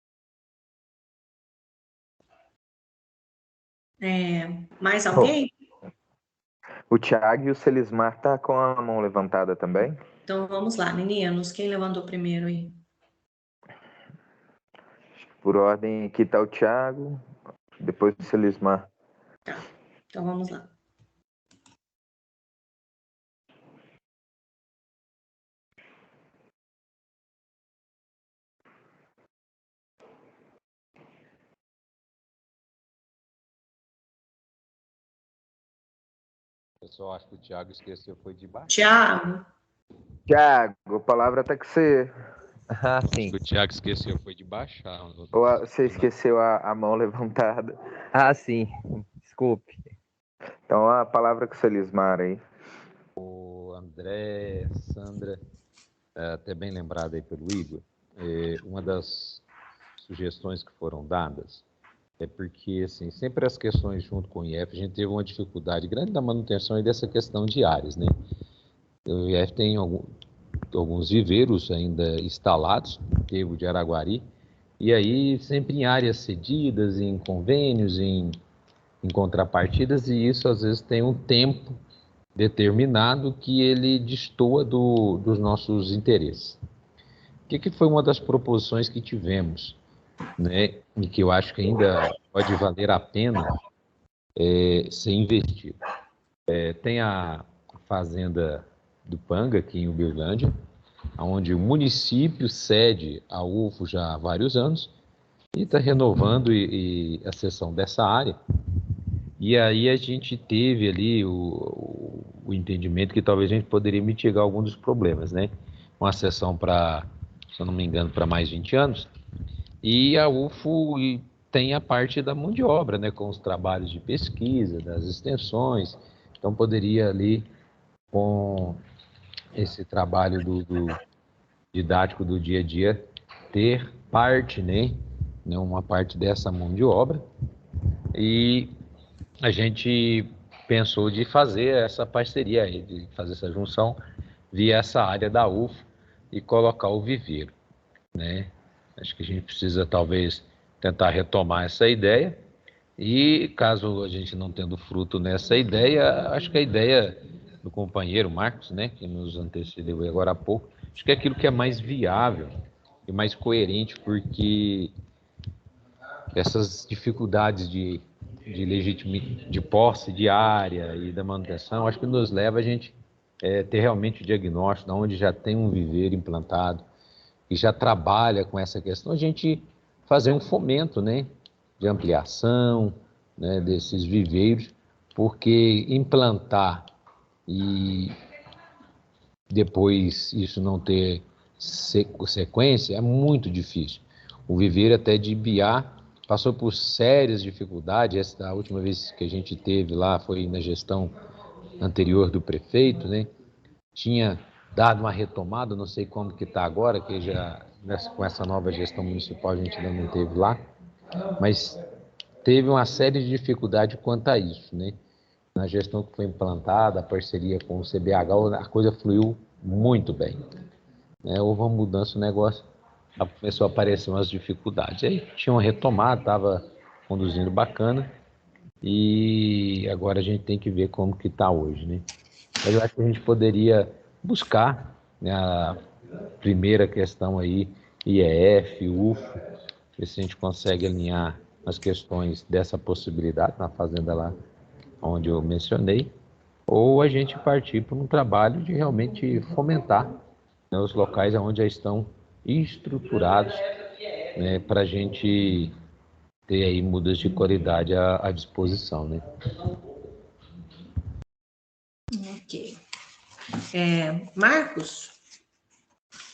Mais alguém? O Thiago e o Celismar tá com a mão levantada também. Então vamos lá, meninos. Quem levantou primeiro aí? Por ordem, aqui tá o Thiago, depois o Celismar. Tá, então vamos lá. Eu só acho que o Thiago esqueceu, foi de baixo. Thiago. Thiago, a palavra tá com você. Ah, sim. O Thiago esqueceu, foi de baixar. Ou você esqueceu a mão levantada? Ah, sim. Desculpe. Então a palavra com o Celismar aí. O André, Sandra, até bem lembrado aí pelo Igor, uma das sugestões que foram dadas é porque, assim, sempre as questões junto com o IF, a gente teve uma dificuldade grande da manutenção e dessa questão de áreas, né? O IF tem alguns viveiros ainda instalados, teve o de Araguari, e aí sempre em áreas cedidas, em convênios, em contrapartidas, e isso às vezes tem um tempo determinado que ele destoa dos nossos interesses. O que foi uma das proposições que tivemos, né, e que eu acho que ainda pode valer a pena ser investido? Tem a fazenda do Panga, aqui em Uberlândia, onde o município cede a UFO já há vários anos e está renovando a cessão dessa área. E aí a gente teve ali o entendimento que talvez a gente poderia mitigar alguns dos problemas, né? Uma cessão para, se eu não me engano, para mais 20 anos. E a UFO tem a parte da mão de obra, né? Com os trabalhos de pesquisa, das extensões. Então poderia ali, com esse trabalho do didático do dia a dia, ter parte, né? Uma parte dessa mão de obra. E a gente pensou de fazer essa parceria aí, de fazer essa junção via essa área da UFO e colocar o viveiro, né? Acho que a gente precisa talvez tentar retomar essa ideia e caso a gente não tendo fruto nessa ideia, acho que a ideia do companheiro Marcos, né, que nos antecedeu agora há pouco, acho que é aquilo que é mais viável e mais coerente, porque essas dificuldades de posse de área e da manutenção, acho que nos leva a gente ter realmente o diagnóstico de onde já tem um viveiro implantado e já trabalha com essa questão, a gente fazer um fomento, né, de ampliação, né, desses viveiros, porque implantar e depois isso não ter sequência, é muito difícil. O Viveiro até de Ibiá passou por sérias dificuldades. A última vez que a gente teve lá foi na gestão anterior do prefeito, né? Tinha dado uma retomada, não sei como que está agora, que já com essa nova gestão municipal a gente ainda não teve lá, mas teve uma série de dificuldades quanto a isso, né? Na gestão que foi implantada, a parceria com o CBH, a coisa fluiu muito bem, né? Houve uma mudança no negócio, começou a aparecer umas dificuldades. Aí tinha uma retomada, estava conduzindo bacana, e agora a gente tem que ver como que está hoje, né? Mas eu acho que a gente poderia buscar, né, a primeira questão aí, IEF, UFO, ver se a gente consegue alinhar as questões dessa possibilidade na fazenda lá onde eu mencionei, ou a gente partir para um trabalho de realmente fomentar, né, os locais onde já estão estruturados, né, para a gente ter aí mudas de qualidade à disposição, né? Ok. Marcos?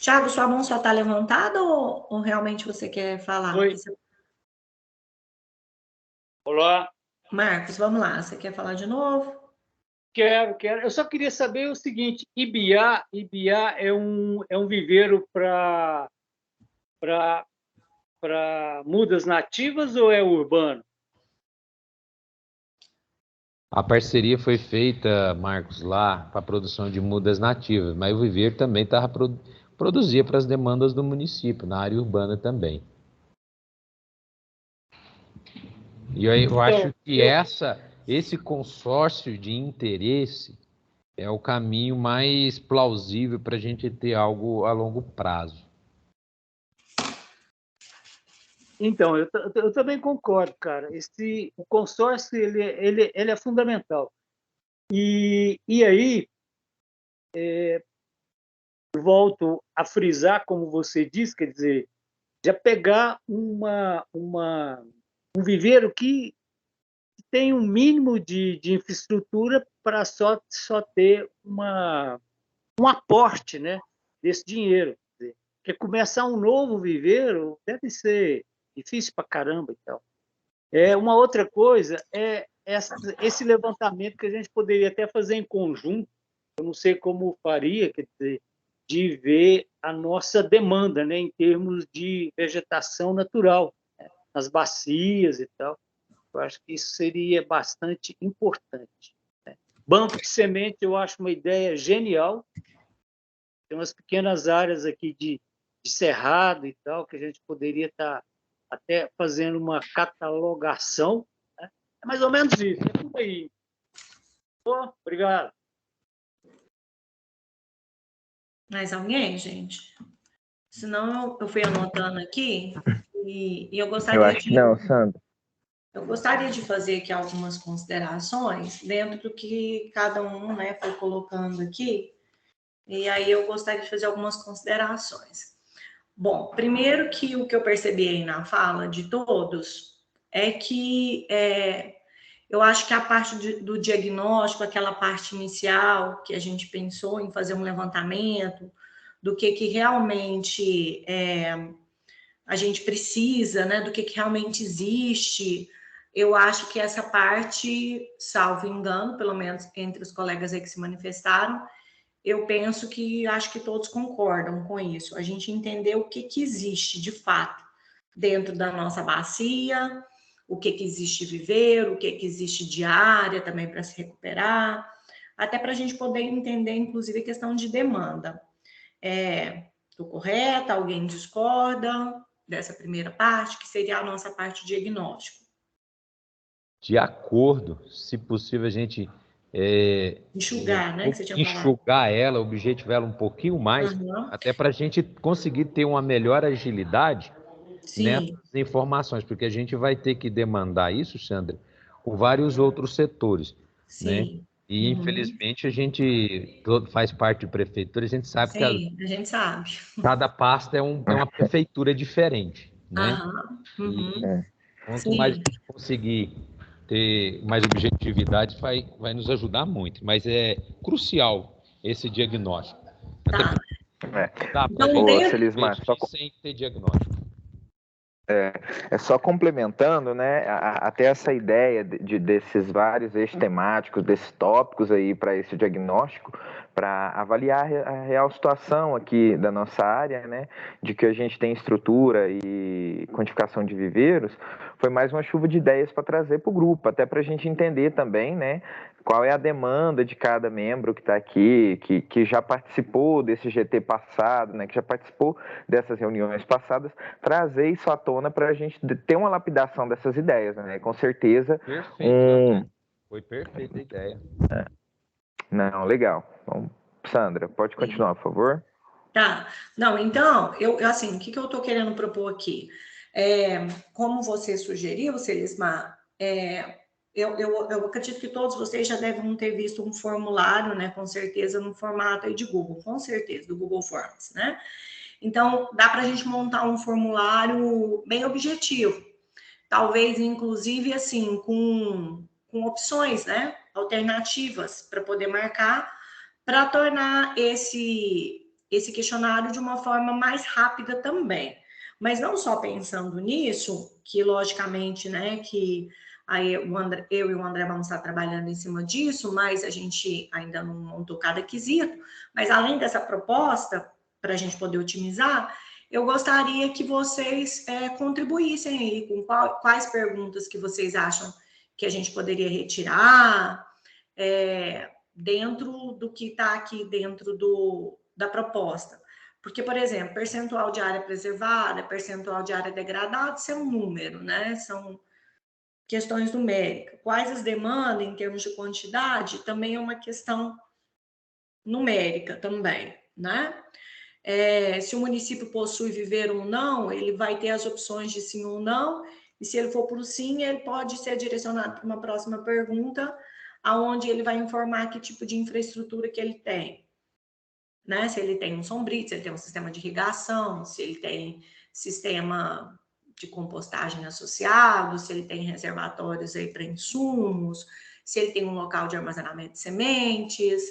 Thiago, sua mão só está levantada ou realmente você quer falar? Oi. Olá. Marcos, vamos lá. Você quer falar de novo? Quero. Eu só queria saber o seguinte: Ibiá é um viveiro para mudas nativas ou é urbano? A parceria foi feita, Marcos, lá para a produção de mudas nativas, mas o viveiro também produzia para as demandas do município, na área urbana também. E aí eu acho que esse consórcio de interesse é o caminho mais plausível para a gente ter algo a longo prazo. Então, eu também concordo, cara. O consórcio ele é fundamental. E aí, volto a frisar, como você disse, quer dizer, já pegar um viveiro que tem um mínimo de infraestrutura para só ter um aporte, né, desse dinheiro. Quer dizer, porque começar um novo viveiro deve ser difícil para caramba e tal. Uma outra coisa é esse levantamento que a gente poderia até fazer em conjunto, eu não sei como faria, quer dizer, de ver a nossa demanda, né, em termos de vegetação natural, né, nas bacias e tal. Eu acho que isso seria bastante importante, né? Banco de semente eu acho uma ideia genial. Tem umas pequenas áreas aqui de cerrado e tal, que a gente poderia estar até fazendo uma catalogação, né? É mais ou menos isso, é tudo aí. Obrigado. Mais alguém, gente? Senão eu fui anotando aqui e eu gostaria Eu acho que não, Sandra. Eu gostaria de fazer aqui algumas considerações dentro do que cada um, né, foi colocando aqui. E aí eu gostaria de fazer algumas considerações. Bom, primeiro que o que eu percebi aí na fala de todos é que eu acho que a parte do diagnóstico, aquela parte inicial que a gente pensou em fazer um levantamento do que realmente a gente precisa, né, do que realmente existe, eu acho que essa parte, salvo engano, pelo menos entre os colegas aí que se manifestaram, eu penso que acho que todos concordam com isso. A gente entender o que existe de fato dentro da nossa bacia, o que existe de viveiro, o que existe de área também para se recuperar, até para a gente poder entender, inclusive, a questão de demanda. Estou correta? Alguém discorda dessa primeira parte, que seria a nossa parte de diagnóstico? De acordo, se possível a gente enxugar, né? Que você tinha enxugar ela, objetivar ela um pouquinho mais, até para a gente conseguir ter uma melhor agilidade nessas informações, porque a gente vai ter que demandar isso, Sandra, por vários outros setores, né? E infelizmente a gente faz parte de prefeitura, a gente sabe que a gente sabe. Cada pasta é uma prefeitura diferente, né? Quanto mais a gente conseguir ter mais objetividade, vai nos ajudar muito. Mas é crucial esse diagnóstico. Até Tá, Então, pra Ô, dentro... Celismar, só, sem ter diagnóstico. é só complementando, né, até essa ideia desses vários eixos temáticos, desses tópicos aí para esse diagnóstico, para avaliar a real situação aqui da nossa área, né, de que a gente tem estrutura e quantificação de viveiros, foi mais uma chuva de ideias para trazer para o grupo, até para a gente entender também, né, qual é a demanda de cada membro que está aqui, que já participou desse GT passado, né, que já participou dessas reuniões passadas, trazer isso à tona para a gente ter uma lapidação dessas ideias, né? Com certeza. Perfeito. Foi perfeita a ideia. Não, legal. Bom, Sandra, pode continuar, por favor. Tá. Não, então, eu assim, o que eu estou querendo propor aqui? Como você sugeriu, Celismar, eu acredito que todos vocês já devem ter visto um formulário, né? Com certeza, no formato aí de Google, com certeza, do Google Forms, né? Então, dá para a gente montar um formulário bem objetivo. Talvez, inclusive, assim, com opções, né? Alternativas para poder marcar, para tornar esse questionário de uma forma mais rápida também. Mas não só pensando nisso, que logicamente, né, que aí eu e o André vamos estar trabalhando em cima disso, mas a gente ainda não montou cada quesito. Mas além dessa proposta, para a gente poder otimizar, eu gostaria que vocês contribuíssem aí com quais perguntas que vocês acham que a gente poderia retirar, dentro do que está aqui dentro da proposta. Porque, por exemplo, percentual de área preservada, percentual de área degradada, isso é um número, né? São questões numéricas. Quais as demandas em termos de quantidade, também é uma questão numérica também, né? Se o município possui viveiro ou não, ele vai ter as opções de sim ou não, e se ele for para o sim, ele pode ser direcionado para uma próxima pergunta, aonde ele vai informar que tipo de infraestrutura que ele tem, né? Se ele tem um sombrio, se ele tem um sistema de irrigação, se ele tem sistema de compostagem associado, se ele tem reservatórios aí para insumos, se ele tem um local de armazenamento de sementes,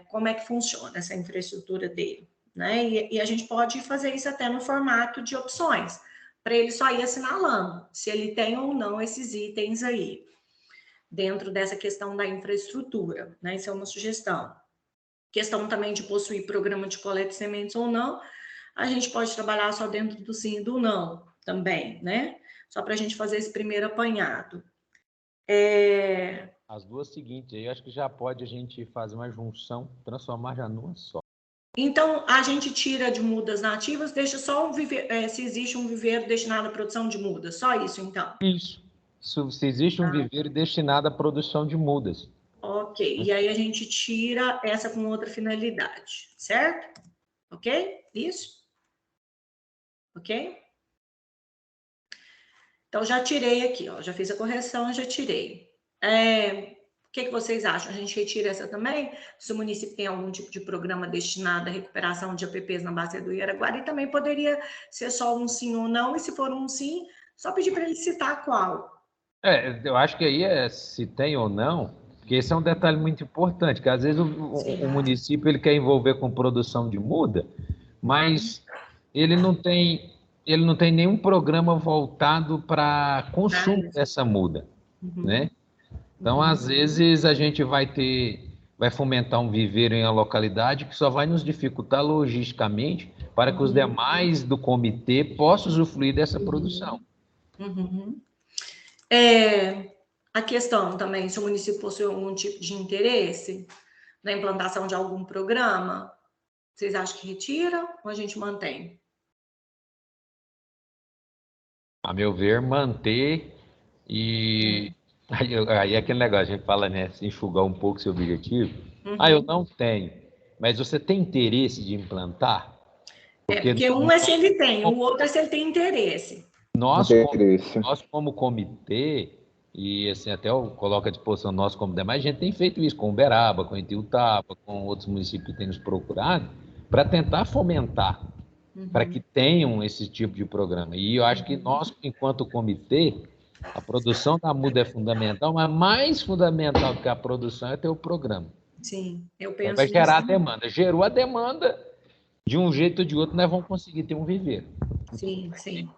como é que funciona essa infraestrutura dele, né? E a gente pode fazer isso até no formato de opções, para ele só ir assinalando se ele tem ou não esses itens aí, dentro dessa questão da infraestrutura, né? Isso é uma sugestão. Questão também de possuir programa de coleta de sementes ou não, a gente pode trabalhar só dentro do sim e do não também, né? Só para a gente fazer esse primeiro apanhado. As duas seguintes aí, acho que já pode a gente fazer uma junção, transformar já numa só. Então, a gente tira de mudas nativas, deixa só um viveiro, se existe um viveiro destinado à produção de mudas, só isso, então? Isso. Se existe um viveiro destinado à produção de mudas. Ok, e aí a gente tira essa com outra finalidade, certo? Ok? Isso? Ok? Então, já tirei aqui, ó, já fiz a correção, já tirei. O que vocês acham? A gente retira essa também? Se o município tem algum tipo de programa destinado à recuperação de APPs na bacia do Iaraguari, também poderia ser só um sim ou não, e se for um sim, só pedir para ele citar qual. Eu acho que aí se tem ou não, porque esse é um detalhe muito importante, que às vezes o município ele quer envolver com produção de muda, mas ele não tem nenhum programa voltado para consumo dessa muda, né? Então, às vezes, a gente vai fomentar um viveiro em uma localidade que só vai nos dificultar logisticamente para que os demais do comitê possam usufruir dessa produção. A questão também, se o município possui algum tipo de interesse na implantação de algum programa, vocês acham que retira ou a gente mantém? A meu ver, manter e... Aí é aquele negócio, a gente fala, né, se enxugar um pouco seu objetivo. Eu não tenho, mas você tem interesse de implantar? Porque um é se ele tem, o outro é se ele tem interesse. Nós como comitê, e assim, até eu coloco à disposição nós como demais, a gente tem feito isso com Uberaba, com Itiutaba, com outros municípios que têm nos procurado, para tentar fomentar, para que tenham esse tipo de programa. E eu acho que nós, enquanto comitê, a produção da muda é fundamental, mas mais fundamental do que a produção é ter o programa. Sim, eu penso vai gerar a nisso. demanda. Gerou a demanda, de um jeito ou de outro, nós vamos conseguir ter um viveiro. Sim, sim.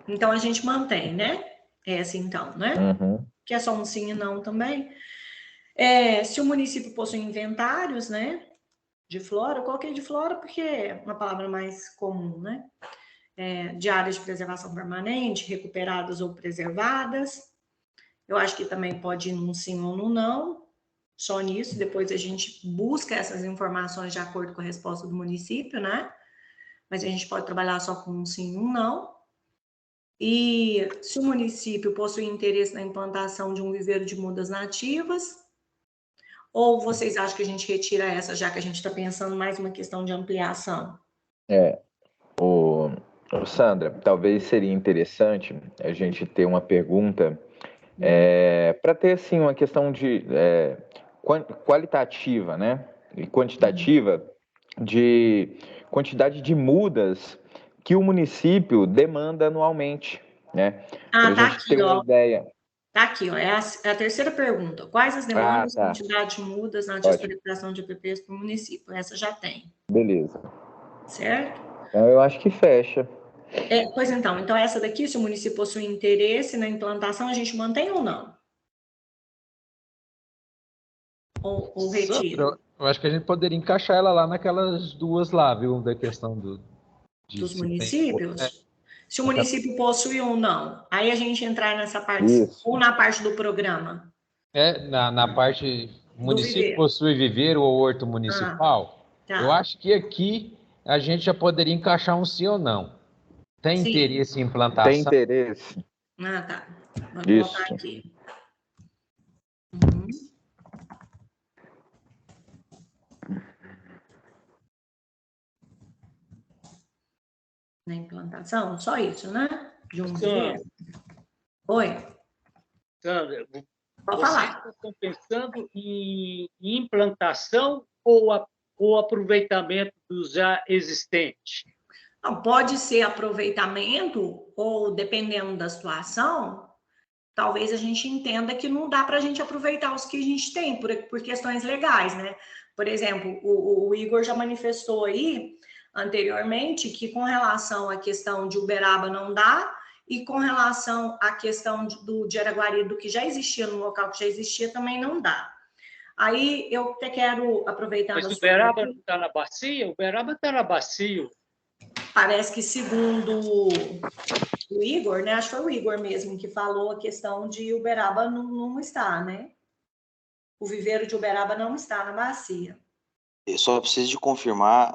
Então, a gente mantém, né? Essa, então, né? Uhum. Que é só um sim e não também. Se o município possui inventários, né? De flora, eu coloquei de flora porque é uma palavra mais comum, né? De áreas de preservação permanente, recuperadas ou preservadas. Eu acho que também pode ir num sim ou num não, só nisso. Depois a gente busca essas informações de acordo com a resposta do município, né? Mas a gente pode trabalhar só com um sim e um não. E se o município possui interesse na implantação de um viveiro de mudas nativas, ou vocês acham que a gente retira essa, já que a gente está pensando mais uma questão de ampliação? Ô, Sandra, talvez seria interessante a gente ter uma pergunta para ter assim uma questão de qualitativa, né, e quantitativa de quantidade de mudas que o município demanda anualmente, né? Para a Tá gente aqui, ter uma ó. ideia. Tá aqui, ó. É a terceira pergunta. Quais as Ah, demandas, tá. quantidade de mudas na Ótimo. disponibilização de EPPs para o município? Essa já tem, Beleza. certo? Então eu acho que fecha. Pois então essa daqui, se o município possui interesse na implantação, a gente mantém ou não? Ou retira? Sandra, eu acho que a gente poderia encaixar ela lá naquelas duas lá, viu? Da questão de Dos se tem. municípios? Se o município possui ou não. Aí a gente entrar nessa parte, Isso. ou na parte do programa. Na parte, o Do município viveiro. possui viveiro ou horto municipal, Tá. eu acho que aqui a gente já poderia encaixar um sim ou não. Tem Sim. interesse em Tem implantação? interesse? Tá. Vou colocar Isso. aqui. Na implantação, só isso, né? De um viveiro. Oi, Sandra, pode vocês falar. estão pensando em implantação ou aproveitamento dos já existentes? Não, pode ser aproveitamento, ou dependendo da situação, talvez a gente entenda que não dá para a gente aproveitar os que a gente tem, por questões legais, né? Por exemplo, o Igor já manifestou aí anteriormente que com relação à questão de Uberaba não dá, e com relação à questão de Araguari, do que já existia no local que já existia, também não dá. Aí eu até quero aproveitar Mas a o sua Uberaba pergunta. não está na bacia? O Uberaba está na bacia. Parece que segundo o Igor, né? Acho que foi o Igor mesmo que falou a questão de Uberaba não está, né? O viveiro de Uberaba não está na bacia. Eu só preciso de confirmar,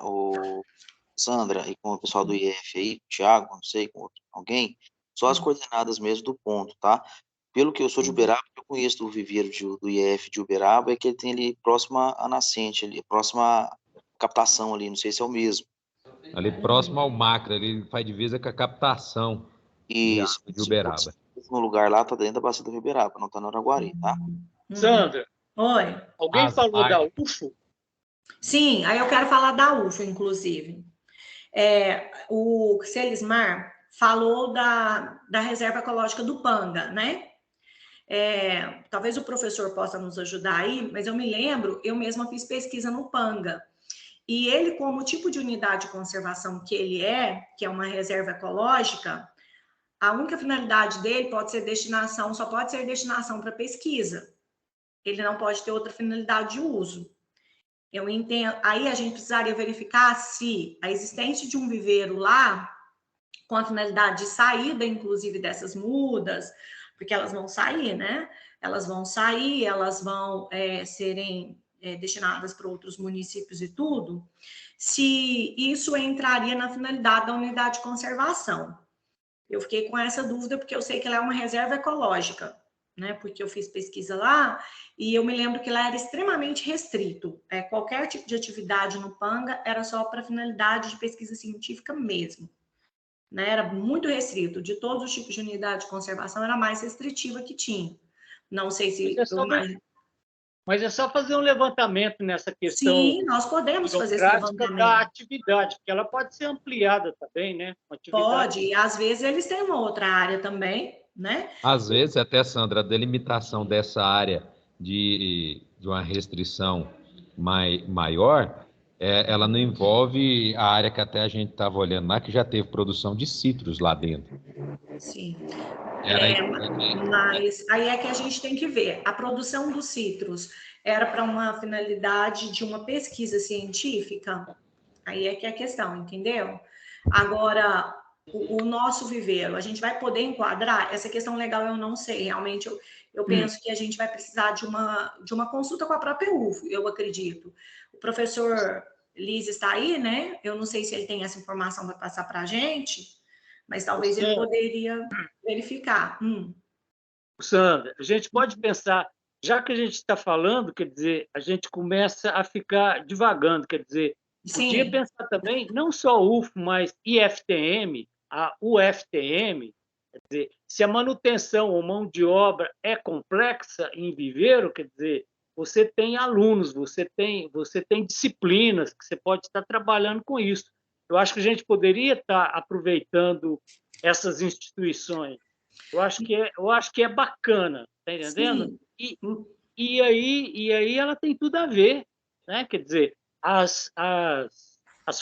Sandra, e com o pessoal do IF aí, Thiago, não sei, com alguém, só as coordenadas mesmo do ponto, tá? Pelo que eu sou de Uberaba, eu conheço do viveiro do IF de Uberaba, é que ele tem ali próxima à nascente, ali, próxima à captação ali, não sei se é o mesmo. Ali próximo ao Macra, ele faz divisa com a captação de Isso, água de Uberaba. no lugar lá tá dentro da bacia do Uberaba, não tá no Araguari, tá? Sandra, Oi. alguém falou da UFO? Sim, aí eu quero falar da UFO, inclusive. O Celismar falou da reserva ecológica do Panga, né? Talvez o professor possa nos ajudar aí, mas eu me lembro, eu mesma fiz pesquisa no Panga. E ele, como tipo de unidade de conservação que ele que é uma reserva ecológica, a única finalidade dele só pode ser destinação para pesquisa. Ele não pode ter outra finalidade de uso. Eu entendo. Aí a gente precisaria verificar se a existência de um viveiro lá, com a finalidade de saída, inclusive, dessas mudas, porque elas vão sair, né? Elas vão sair, elas vão serem destinadas para outros municípios e tudo, se isso entraria na finalidade da unidade de conservação. Eu fiquei com essa dúvida porque eu sei que ela é uma reserva ecológica, né? Porque eu fiz pesquisa lá e eu me lembro que lá era extremamente restrito. Qualquer tipo de atividade no Panga era só para finalidade de pesquisa científica mesmo, né? Era muito restrito. De todos os tipos de unidade de conservação, era a mais restritiva que tinha. Não sei se Mas é só fazer um levantamento nessa questão. Sim, nós podemos fazer esse levantamento da atividade, porque ela pode ser ampliada também, né? Pode, e às vezes eles têm uma outra área também, né? Às vezes, até, Sandra, a delimitação dessa área de uma restrição maior ela não envolve a área que até a gente estava olhando lá, que já teve produção de citros lá dentro. Sim. Era Mas aí é que a gente tem que ver. A produção dos citros era para uma finalidade de uma pesquisa científica? Aí é que é a questão, entendeu? Agora, o nosso viveiro, a gente vai poder enquadrar? Essa questão legal eu não sei. Realmente, eu penso que a gente vai precisar de uma consulta com a própria UFO, eu acredito. O professor Liz está aí, né? Eu não sei se ele tem essa informação para passar para a gente, mas talvez ele poderia verificar. Sandra, a gente pode pensar, já que a gente está falando, quer dizer, a gente começa a ficar divagando, quer dizer, podia Sim, pensar também, não só UFO, mas IFTM, a UFTM, quer dizer, se a manutenção ou mão de obra é complexa em viveiro, quer dizer, você tem alunos, você tem disciplinas que você pode estar trabalhando com isso. Eu acho que a gente poderia estar aproveitando essas instituições. Eu acho que é bacana, tá entendendo? sim. E aí ela tem tudo a ver, né? Quer dizer, as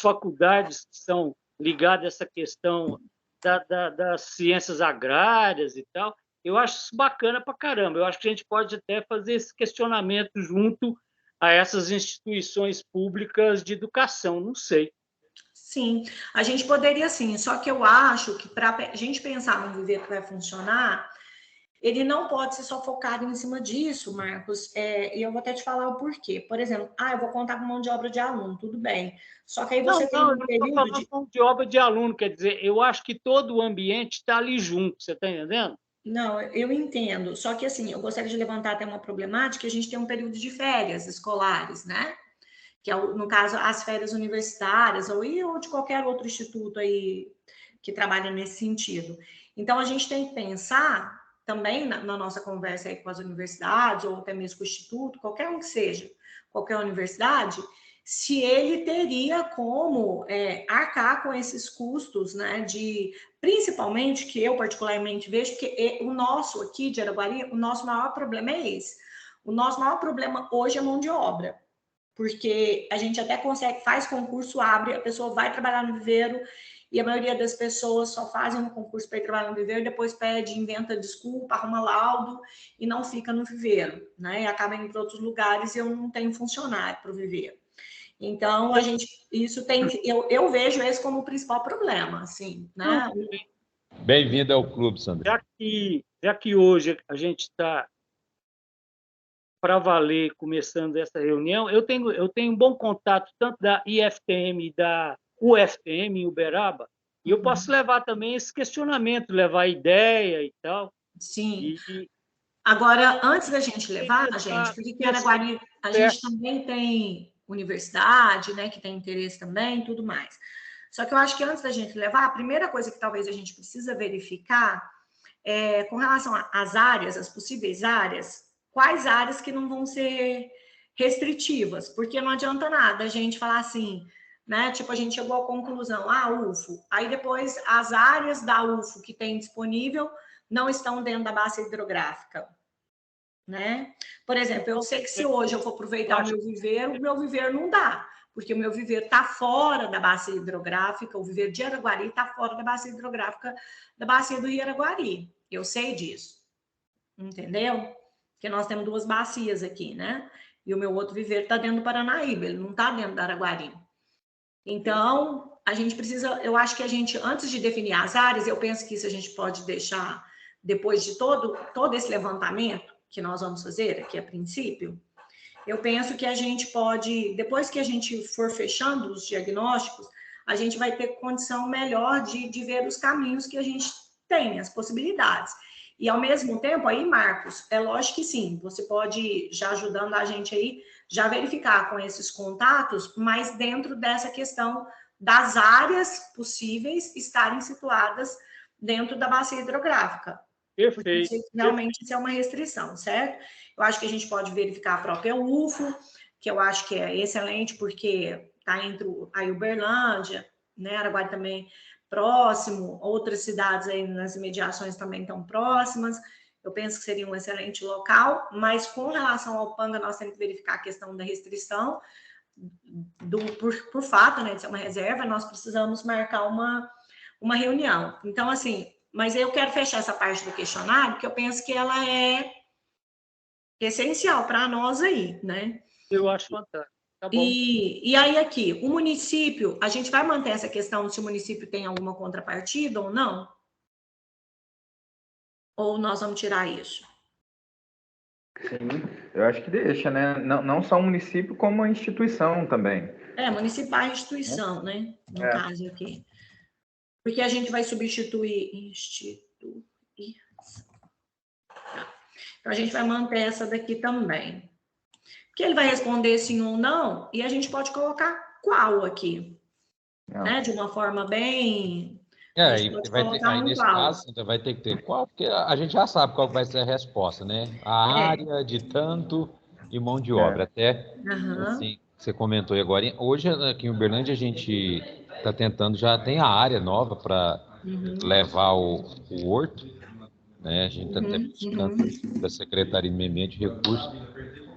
faculdades que são ligadas a essa questão das ciências agrárias e tal, eu acho isso bacana pra caramba. Eu acho que a gente pode até fazer esse questionamento junto a essas instituições públicas de educação, não sei. Sim, a gente poderia sim, só que eu acho que para a gente pensar num viver que vai funcionar, ele não pode ser só focado em cima disso, Marcos, e eu vou até te falar o porquê. Por exemplo, eu vou contar com mão de obra de aluno, tudo bem. Só que aí você tem Não, eu um não estou período falando de obra de aluno, quer dizer, eu acho que todo o ambiente está ali junto, você está entendendo? Não, eu entendo. Só que assim, eu gostaria de levantar até uma problemática, a gente tem um período de férias escolares, né? Que é, no caso, as férias universitárias, ou de qualquer outro instituto aí que trabalha nesse sentido. Então, a gente tem que pensar também na nossa conversa aí com as universidades, ou até mesmo com o instituto, qualquer um que seja, qualquer universidade, se ele teria como arcar com esses custos, né, principalmente, que eu particularmente vejo, que o nosso aqui de Araguari, o nosso maior problema é esse. O nosso maior problema hoje é mão de obra, porque a gente até consegue, faz concurso, abre, a pessoa vai trabalhar no viveiro, e a maioria das pessoas só fazem um concurso para ir trabalhar no viveiro, depois pede, inventa desculpa, arruma laudo, e não fica no viveiro, né? E acaba indo para outros lugares, e eu não tenho funcionário para o viveiro. Então, isso tem, eu vejo esse como o principal problema, assim, né? Bem-vindo ao clube, Sandra. Já que hoje a gente está para valer começando essa reunião, eu tenho um bom contato tanto da IFTM e da UFTM em Uberaba, e eu posso levar também esse questionamento, levar ideia e tal. Sim. Agora, antes da gente levar, gente, porque em Araguari a gente também tem universidade, né, que tem interesse também, tudo mais. Só que eu acho que antes da gente levar, a primeira coisa que talvez a gente precisa verificar é com relação às áreas, as possíveis áreas, quais áreas que não vão ser restritivas, porque não adianta nada a gente falar assim, né? Tipo, a gente chegou à conclusão, UFO, aí depois as áreas da UFO que tem disponível não estão dentro da bacia hidrográfica, né? Por exemplo, eu sei que se hoje eu for aproveitar o meu viveiro não dá, porque o meu viveiro está fora da bacia hidrográfica, o viveiro de Araguari está fora da bacia hidrográfica da bacia do Rio Araguari. Eu sei disso, entendeu? Porque nós temos duas bacias aqui, né? E o meu outro viveiro está dentro do Paranaíba, ele não está dentro da Araguari. Então, a gente precisa, eu acho que a gente, antes de definir as áreas, eu penso que isso a gente pode deixar, depois de todo esse levantamento que nós vamos fazer aqui a princípio, eu penso que a gente pode, depois que a gente for fechando os diagnósticos, a gente vai ter condição melhor de ver os caminhos que a gente tem, as possibilidades. E, ao mesmo tempo, aí, Marcos, é lógico que sim, você pode, já ajudando a gente aí, já verificar com esses contatos, mas dentro dessa questão das áreas possíveis estarem situadas dentro da bacia hidrográfica. Perfeito. Porque realmente isso é uma restrição, certo? Eu acho que a gente pode verificar a própria UFO, que eu acho que é excelente, porque está entre a Uberlândia, né? Araguari também próximo, outras cidades aí nas imediações também estão próximas. Eu penso que seria um excelente local, mas com relação ao Panga, nós temos que verificar a questão da restrição. por fato, né, de ser uma reserva, nós precisamos marcar uma reunião. Então, assim, mas eu quero fechar essa parte do questionário, porque eu penso que ela é essencial para nós aí, né? Eu acho fantástico. Tá bom. E aí aqui, o município, a gente vai manter essa questão se o município tem alguma contrapartida ou não? Ou nós vamos tirar isso? Sim, eu acho que deixa, né? Não só o município, como a instituição também. Municipal e instituição, né? No caso aqui. Porque a gente vai substituir instituição. Então, a gente vai manter essa daqui também. Porque ele vai responder sim ou não, e a gente pode colocar qual aqui. Né? De uma forma bem... Aí nesse caso, vai ter que ter qual, porque a gente já sabe qual vai ser a resposta, né? A área de tanto e mão de obra. Até, assim, você comentou aí agora, hoje aqui em Uberlândia a gente está tentando, já tem a área nova para levar o horto, né? A gente está até buscando da Secretaria de Meio Ambiente e Recursos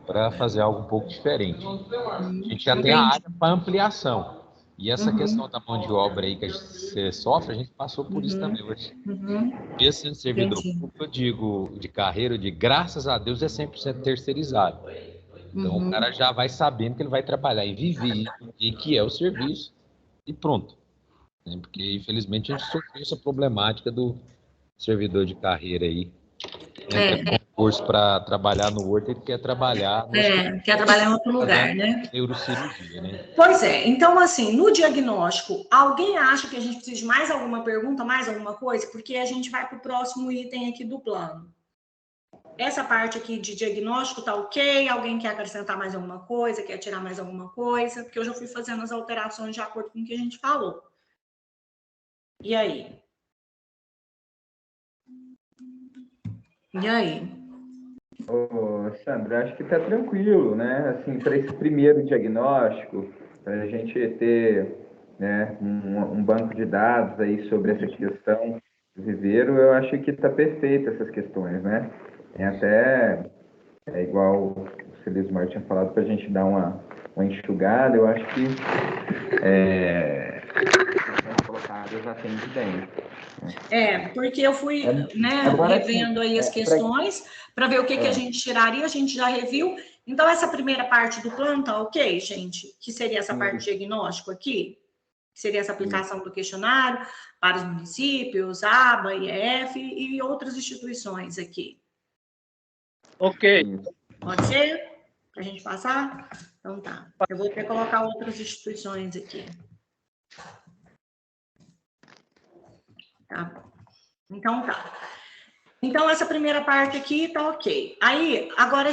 para fazer algo um pouco diferente. A gente já tem a área para ampliação. E essa questão da mão de obra aí que você sofre, a gente passou por isso também hoje. Mesmo sendo servidor público, eu digo, de carreira, graças a Deus, é 100% terceirizado. Então, o cara já vai sabendo que ele vai trabalhar e viver, e que é o serviço, e pronto. Porque, infelizmente, a gente sofreu essa problemática do servidor de carreira aí. Entra concurso para trabalhar no Horto, ele quer trabalhar no quer trabalhar em outro lugar, né? Neurocirurgia, né? Pois é. Então, assim, no diagnóstico, alguém acha que a gente precisa de mais alguma pergunta, mais alguma coisa? Porque a gente vai para o próximo item aqui do plano. Essa parte aqui de diagnóstico tá ok? Alguém quer acrescentar mais alguma coisa? Quer tirar mais alguma coisa? Porque eu já fui fazendo as alterações de acordo com o que a gente falou. E aí? E aí? Ô, Sandra, acho que está tranquilo, né? Assim, para esse primeiro diagnóstico, para a gente ter, né, um banco de dados aí sobre essa questão do viveiro, eu acho que está perfeito essas questões, né? É igual o Celismar tinha falado, para a gente dar uma enxugada, eu acho que as colocadas atende bem. Porque eu fui revendo aí as questões para ver o que a gente tiraria, a gente já reviu. Então, essa primeira parte do plano tá ok, gente? Que seria essa parte de diagnóstico aqui? Que seria essa aplicação do questionário para os municípios, ABA, IEF e outras instituições aqui. Ok. Pode ser? Para a gente passar? Então tá. Eu vou ter que colocar outras instituições aqui. Tá bom. Então tá. Então, essa primeira parte aqui tá ok. Aí, agora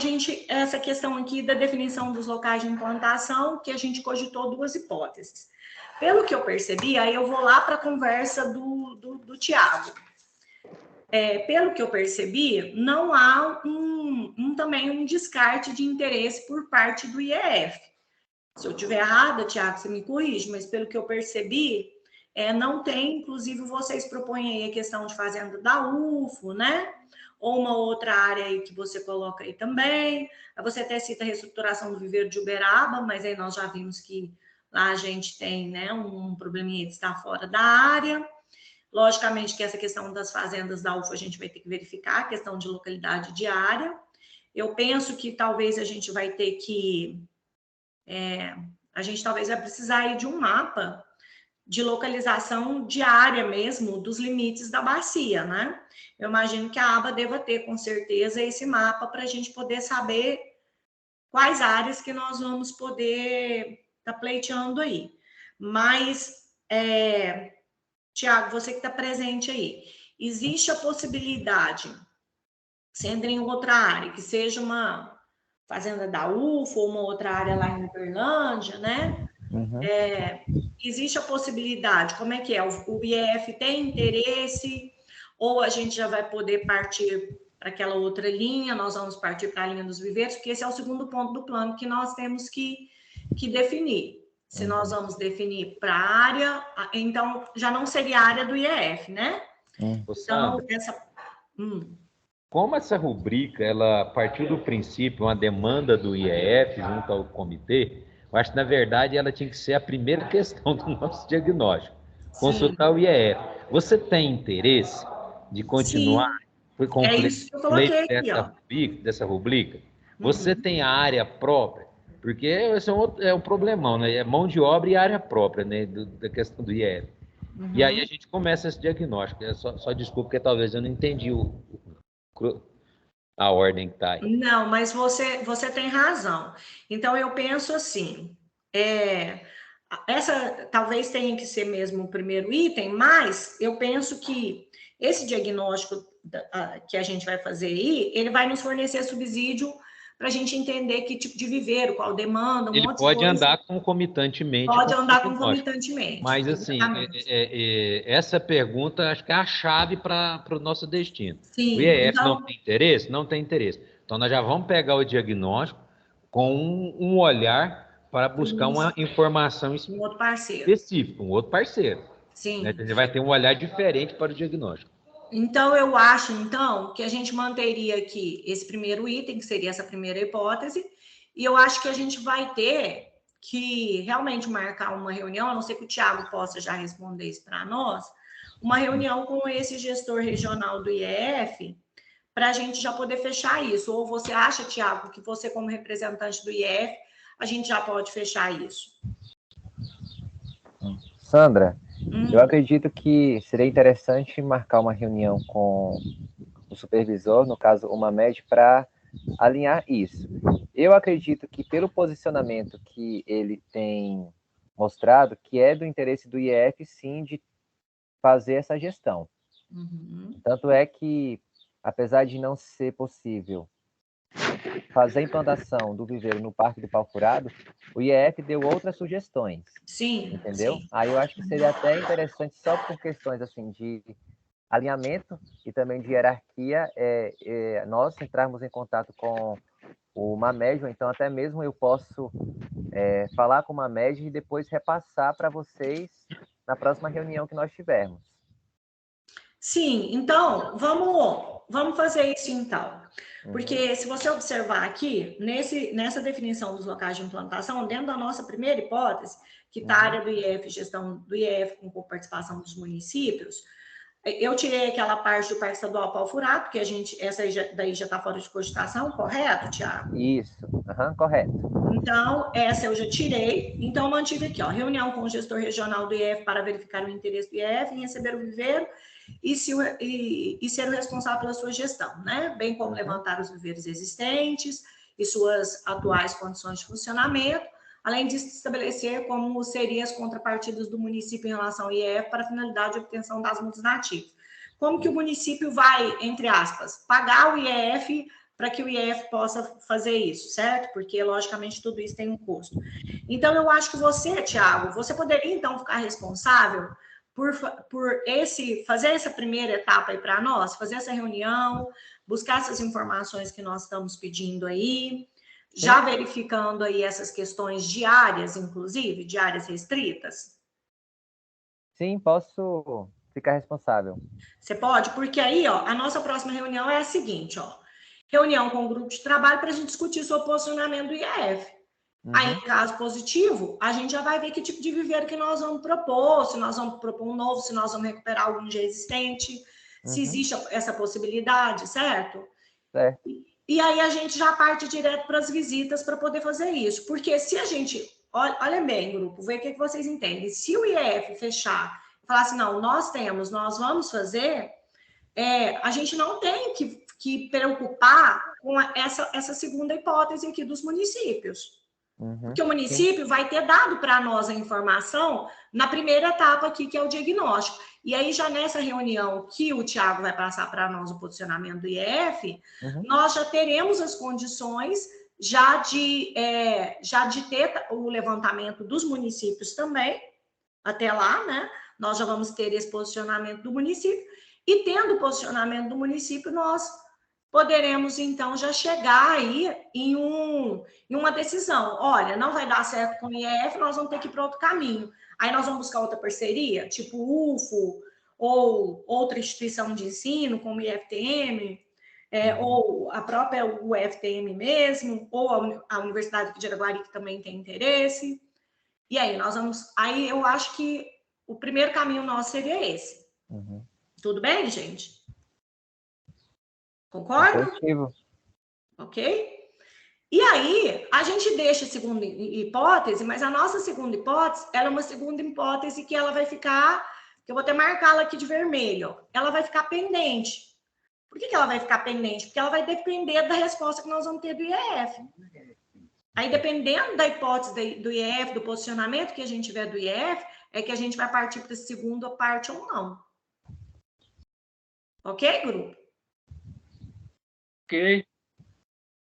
essa questão aqui da definição dos locais de implantação, que a gente cogitou duas hipóteses. Pelo que eu percebi, aí eu vou lá para a conversa do Tiago. Pelo que eu percebi, não há também um descarte de interesse por parte do IEF. Se eu estiver errada, Tiago, você me corrige, mas pelo que eu percebi, não tem, inclusive vocês propõem aí a questão de fazenda da UFO, né? Ou uma outra área aí que você coloca aí também. Você até cita a reestruturação do viveiro de Uberaba, mas aí nós já vimos que lá a gente tem, né, um probleminha de estar fora da área. Logicamente que essa questão das fazendas da UFO a gente vai ter que verificar, a questão de localidade de área. Eu penso que talvez a gente vai ter que... a gente talvez vai precisar aí de um mapa de localização de área mesmo, dos limites da bacia, né? Eu imagino que a aba deva ter, com certeza, esse mapa para a gente poder saber quais áreas que nós vamos poder estar pleiteando aí. Mas, Tiago, você que está presente aí, existe a possibilidade, sendo em outra área, que seja uma fazenda da UFO ou uma outra área lá em Uberlândia, né? Existe a possibilidade, como é que é? O IEF tem interesse, ou a gente já vai poder partir para aquela outra linha, nós vamos partir para a linha dos viveiros, porque esse é o segundo ponto do plano que nós temos que definir. Se nós vamos definir para a área, então já não seria a área do IEF, né? Então, Como essa rubrica, ela partiu do princípio, uma demanda do IEF junto ao comitê, Eu acho que, na verdade, ela tinha que ser a primeira questão do nosso diagnóstico. Consultar o IEF. Você tem interesse de continuar com o É isso que eu coloquei aqui, ó. dessa rubrica? Você tem a área própria? Porque esse é um problemão, né? É mão de obra e área própria, né? Da questão do IEF. E aí a gente começa esse diagnóstico. Só desculpa, porque talvez eu não entendi a ordem que está aí. Não, mas você tem razão. Então, eu penso assim, essa talvez tenha que ser mesmo o primeiro item, mas eu penso que esse diagnóstico que a gente vai fazer aí, ele vai nos fornecer subsídio para a gente entender que tipo de viveiro, qual demanda, Ele pode andar concomitantemente. Pode andar concomitantemente. Mas, assim, essa pergunta acho que é a chave para o nosso destino. Sim, o IEF não tem interesse? Não tem interesse. Então, nós já vamos pegar o diagnóstico com um olhar para buscar uma informação específica, um outro parceiro. Sim. Né? Ele vai ter um olhar diferente para o diagnóstico. Então, eu acho, então, que a gente manteria aqui esse primeiro item, que seria essa primeira hipótese, e eu acho que a gente vai ter que realmente marcar uma reunião, a não ser que o Thiago possa já responder isso para nós, uma reunião com esse gestor regional do IEF, para a gente já poder fechar isso. Ou você acha, Thiago, que você, como representante do IEF, a gente já pode fechar isso? Sandra, eu acredito que seria interessante marcar uma reunião com o supervisor, no caso, uma MED, para alinhar isso. Eu acredito que, pelo posicionamento que ele tem mostrado, que é do interesse do IEF, sim, de fazer essa gestão. Tanto é que, apesar de não ser possível fazer a implantação do viveiro no Parque do Pau Furado, o IEF deu outras sugestões. Sim. Entendeu? Sim. Aí eu acho que seria até interessante, só por questões assim de alinhamento e também de hierarquia, nós entrarmos em contato com o Mamed, ou então até mesmo eu posso falar com o Mamed e depois repassar para vocês na próxima reunião que nós tivermos. Sim, então, vamos fazer isso então. Porque se você observar aqui, nessa definição dos locais de implantação, dentro da nossa primeira hipótese, que está a área do IEF, gestão do IEF com participação dos municípios, eu tirei aquela parte do Parque Estadual Pau Furado, porque essa daí já está fora de cogitação, correto, Thiago? Isso, correto. Então, essa eu já tirei. Então, eu mantive aqui, ó, reunião com o gestor regional do IEF para verificar o interesse do IEF em receber o viveiro e ser o responsável pela sua gestão, né? Bem como levantar os viveiros existentes e suas atuais condições de funcionamento, além de estabelecer como seriam as contrapartidas do município em relação ao IEF para a finalidade de obtenção das multas nativas. Como que o município vai, entre aspas, pagar o IEF para que o IEF possa fazer isso, certo? Porque, logicamente, tudo isso tem um custo. Então, eu acho que você, Thiago, você poderia, então, ficar responsável por fazer essa primeira etapa aí para nós, fazer essa reunião, buscar essas informações que nós estamos pedindo aí, já verificando aí essas questões diárias, inclusive, diárias restritas? Sim, posso ficar responsável. Você pode? Porque aí, ó, a nossa próxima reunião é a seguinte, ó, reunião com o grupo de trabalho para a gente discutir sobre o posicionamento do IEF. Aí, caso positivo, a gente já vai ver que tipo de viveiro que nós vamos propor, se nós vamos propor um novo, se nós vamos recuperar algum já existente, se existe essa possibilidade, certo? Certo. E aí a gente já parte direto para as visitas para poder fazer isso. Porque se a gente... Olha bem, grupo, vê o que vocês entendem. Se o IEF fechar e falar assim, não, nós vamos fazer, a gente não tem que preocupar com essa segunda hipótese aqui dos municípios. Porque o município vai ter dado para nós a informação na primeira etapa aqui, que é o diagnóstico. E aí, já nessa reunião que o Thiago vai passar para nós o posicionamento do IEF, nós já teremos as condições já de ter o levantamento dos municípios também, até lá, né? Nós já vamos ter esse posicionamento do município, e tendo o posicionamento do município, nós poderemos, então, já chegar aí em uma decisão. Olha, não vai dar certo com o IEF, nós vamos ter que ir para outro caminho. Aí nós vamos buscar outra parceria, tipo UFO, ou outra instituição de ensino, como o IFTM, ou a própria UFTM mesmo, ou a Universidade de Araguari, que também tem interesse. E aí, aí eu acho que o primeiro caminho nosso seria esse. Tudo bem, gente? Concorda? Positivo. Ok? E aí, a gente deixa a segunda hipótese, mas a nossa segunda hipótese, ela é uma segunda hipótese que ela vai ficar, que eu vou até marcá-la aqui de vermelho, ela vai ficar pendente. Por que ela vai ficar pendente? Porque ela vai depender da resposta que nós vamos ter do IEF. Aí, dependendo da hipótese do IEF, do posicionamento que a gente tiver do IEF, é que a gente vai partir para a segunda parte ou não. Ok, grupo? Ok.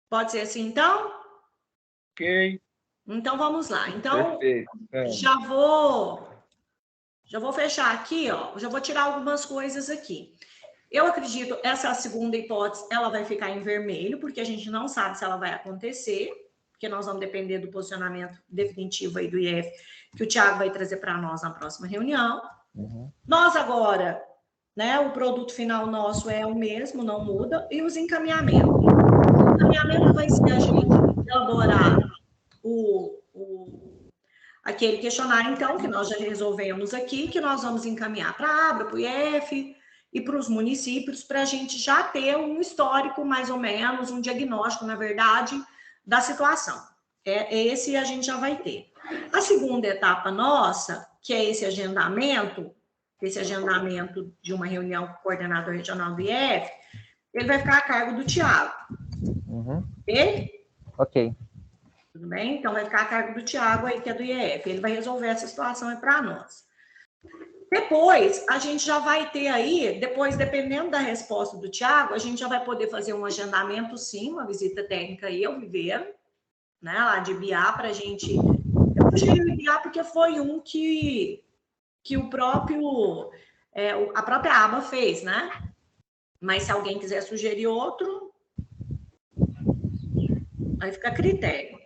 Pode ser assim, então? Ok. Então, vamos lá. Então, Perfeito. já vou fechar aqui, ó. Já vou tirar algumas coisas aqui. Eu acredito, essa segunda hipótese, ela vai ficar em vermelho, porque a gente não sabe se ela vai acontecer, porque nós vamos depender do posicionamento definitivo aí do IEF, que o Thiago vai trazer para nós na próxima reunião. Nós agora, né, o produto final nosso é o mesmo, não muda, e os encaminhamentos. O encaminhamento vai ser a gente elaborar aquele questionário, então, que nós já resolvemos aqui, que nós vamos encaminhar para a ABRA, para o IEF e para os municípios, para a gente já ter um histórico, mais ou menos, um diagnóstico, na verdade, da situação. Esse a gente já vai ter. A segunda etapa nossa, que é esse agendamento de uma reunião com o coordenador regional do IEF, ele vai ficar a cargo do Thiago. Ok? Ok. Tudo bem? Então, vai ficar a cargo do Thiago aí, que é do IEF. Ele vai resolver essa situação aí para nós. Depois, a gente já vai ter aí, depois, dependendo da resposta do Thiago, a gente já vai poder fazer um agendamento, sim, uma visita técnica aí ao Viveiro, né, lá de BIA, para a gente... Eu sugeri o BIA porque foi um que o próprio... a própria aba fez, né? Mas se alguém quiser sugerir outro, aí fica a critério.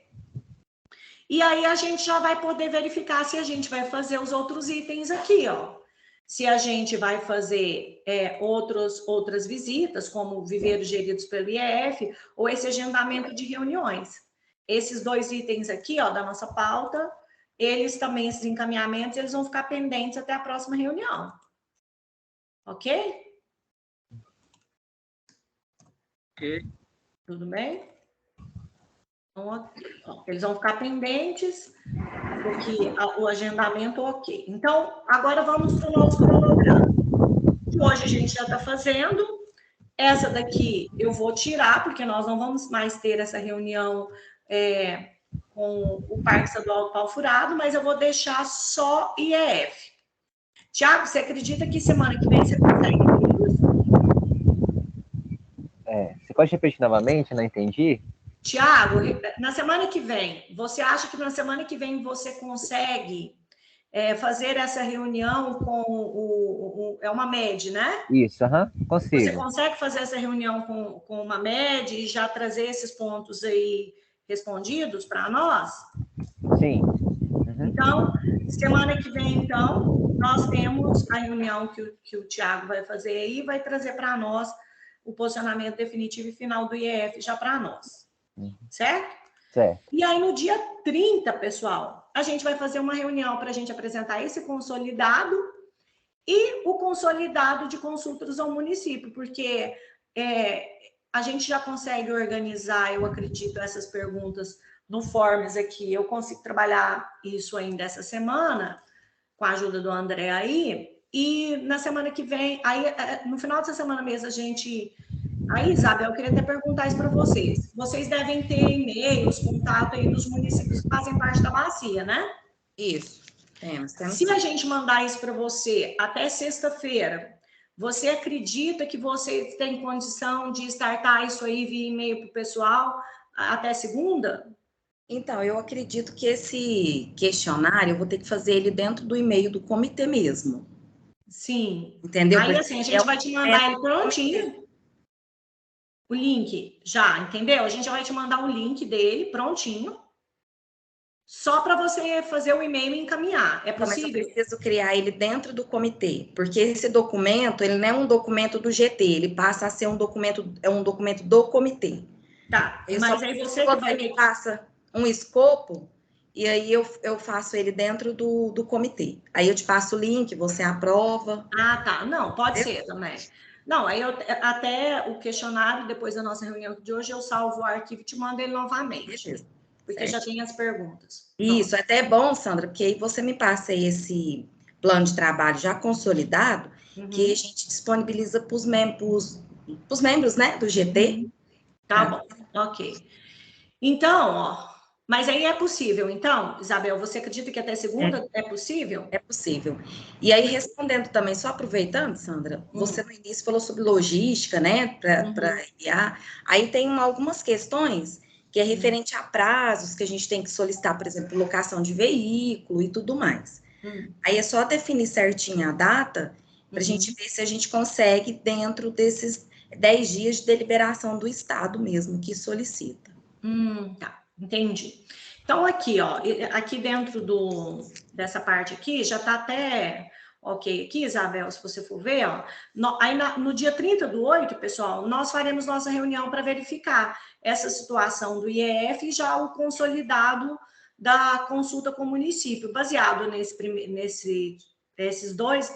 E aí a gente já vai poder verificar se a gente vai fazer os outros itens aqui, ó. Se a gente vai fazer outras visitas, como viveiros geridos pelo IEF, ou esse agendamento de reuniões. Esses dois itens aqui, ó, da nossa pauta, eles também, esses encaminhamentos, eles vão ficar pendentes até a próxima reunião. Ok? Ok. Tudo bem? Então, eles vão ficar pendentes, porque o agendamento, ok. Então, agora vamos para o nosso cronograma. Que hoje a gente já está fazendo. Essa daqui eu vou tirar, porque nós não vamos mais ter essa reunião com o Parque Estadual do Pau Furado, mas eu vou deixar só IEF. Tiago, você acredita que semana que vem você consegue isso? Você pode repetir novamente? Não entendi. Tiago, na semana que vem, você acha que na semana que vem você consegue fazer essa reunião com é uma MED, né? Isso, consigo. Você consegue fazer essa reunião com uma MED e já trazer esses pontos aí respondidos para nós? Sim. Então, semana que vem, então, nós temos a reunião que o Thiago vai fazer aí, vai trazer para nós o posicionamento definitivo e final do IEF já para nós. Certo? Certo. E aí, no dia 30, pessoal, a gente vai fazer uma reunião para a gente apresentar esse consolidado e o consolidado de consultas ao município, porque a gente já consegue organizar, eu acredito, essas perguntas no Forms aqui. Eu consigo trabalhar isso ainda essa semana, com a ajuda do André aí, e na semana que vem, aí no final dessa semana mesmo, a gente... Aí, Isabel, eu queria até perguntar isso para vocês. Vocês devem ter e-mails, contato aí dos municípios que fazem parte da bacia, né? Isso, temos. Se a gente mandar isso para você até sexta-feira, você acredita que vocês têm condição de startar isso aí via e-mail para o pessoal até segunda? Então, eu acredito que esse questionário eu vou ter que fazer ele dentro do e-mail do comitê mesmo. Sim. Entendeu? Aí, assim, a gente vai te mandar ele prontinho. O link, já, entendeu? A gente já vai te mandar o link dele prontinho. só para você fazer o e-mail e encaminhar. É Mas eu possível? preciso criar ele dentro do comitê, porque esse documento, ele não é um documento do GT, ele passa a ser um documento do comitê. Tá, Eu mas só aí preciso você que que vai me ter... passa um escopo, e aí eu faço ele dentro do comitê. Aí eu te passo o link, você aprova. Ah, tá. Não, pode ser também. Não, aí até o questionário, depois da nossa reunião de hoje, eu salvo o arquivo e te mando ele novamente. Beleza. Porque Certo. já tem as perguntas. Isso, até é bom, Sandra, porque aí você me passa aí esse plano de trabalho já consolidado, que a gente disponibiliza para os membros, né, do GT. Tá bom, ok. Então, ó, mas aí é possível. Então, Isabel, você acredita que até segunda é possível? É possível. E aí, respondendo também, só aproveitando, Sandra, você no início falou sobre logística, né, para enviar. Aí tem algumas questões que é referente a prazos que a gente tem que solicitar, por exemplo, locação de veículo e tudo mais. Aí é só definir certinho a data para a gente ver se a gente consegue dentro desses 10 dias de deliberação do Estado mesmo que solicita. Tá, entendi. Então, aqui, ó, aqui dentro dessa parte aqui, já tá até ok aqui, Isabel, se você for ver, ó, aí no dia 30/8, pessoal, nós faremos nossa reunião para verificar essa situação do IEF e já o consolidado da consulta com o município. Baseado nesses dois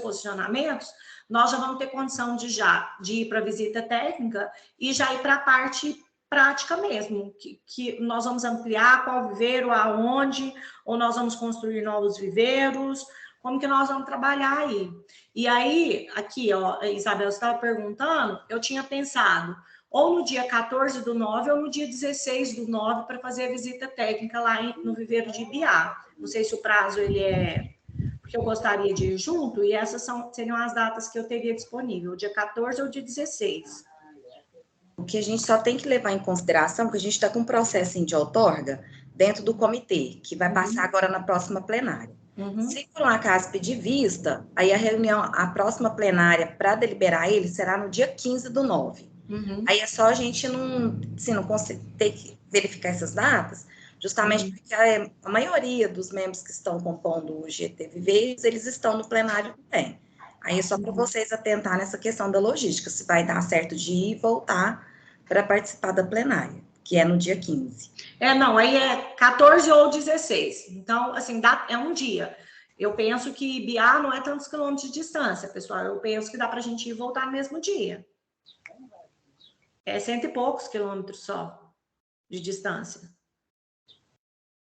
posicionamentos, nós já vamos ter condição de ir para a visita técnica e já ir para a parte prática mesmo, que nós vamos ampliar qual viveiro, aonde, ou nós vamos construir novos viveiros, como que nós vamos trabalhar aí. E aí, aqui, ó, Isabel, você estava perguntando, eu tinha pensado ou no dia 14/9 ou no dia 16/9 para fazer a visita técnica lá no viveiro de Ibiá. Não sei se o prazo ele é, porque eu gostaria de ir junto, e essas seriam as datas que eu teria disponível, o dia 14 ou o dia 16. O que a gente só tem que levar em consideração, que a gente está com um processo de outorga dentro do comitê, que vai passar agora na próxima plenária. Se por um acaso pedir vista, aí a próxima plenária para deliberar ele será no dia 15/9. Aí é só a gente não ter que verificar essas datas, justamente porque a maioria dos membros que estão compondo o GT Viveiros, eles estão no plenário também. Aí é só para vocês atentar nessa questão da logística, se vai dar certo de ir e voltar para participar da plenária, que é no dia 15. Não, aí é 14 ou 16. Então, assim, é um dia. Eu penso que Ibiá não é tantos quilômetros de distância, pessoal. Eu penso que dá para a gente ir e voltar no mesmo dia. É 100 e poucos quilômetros só de distância.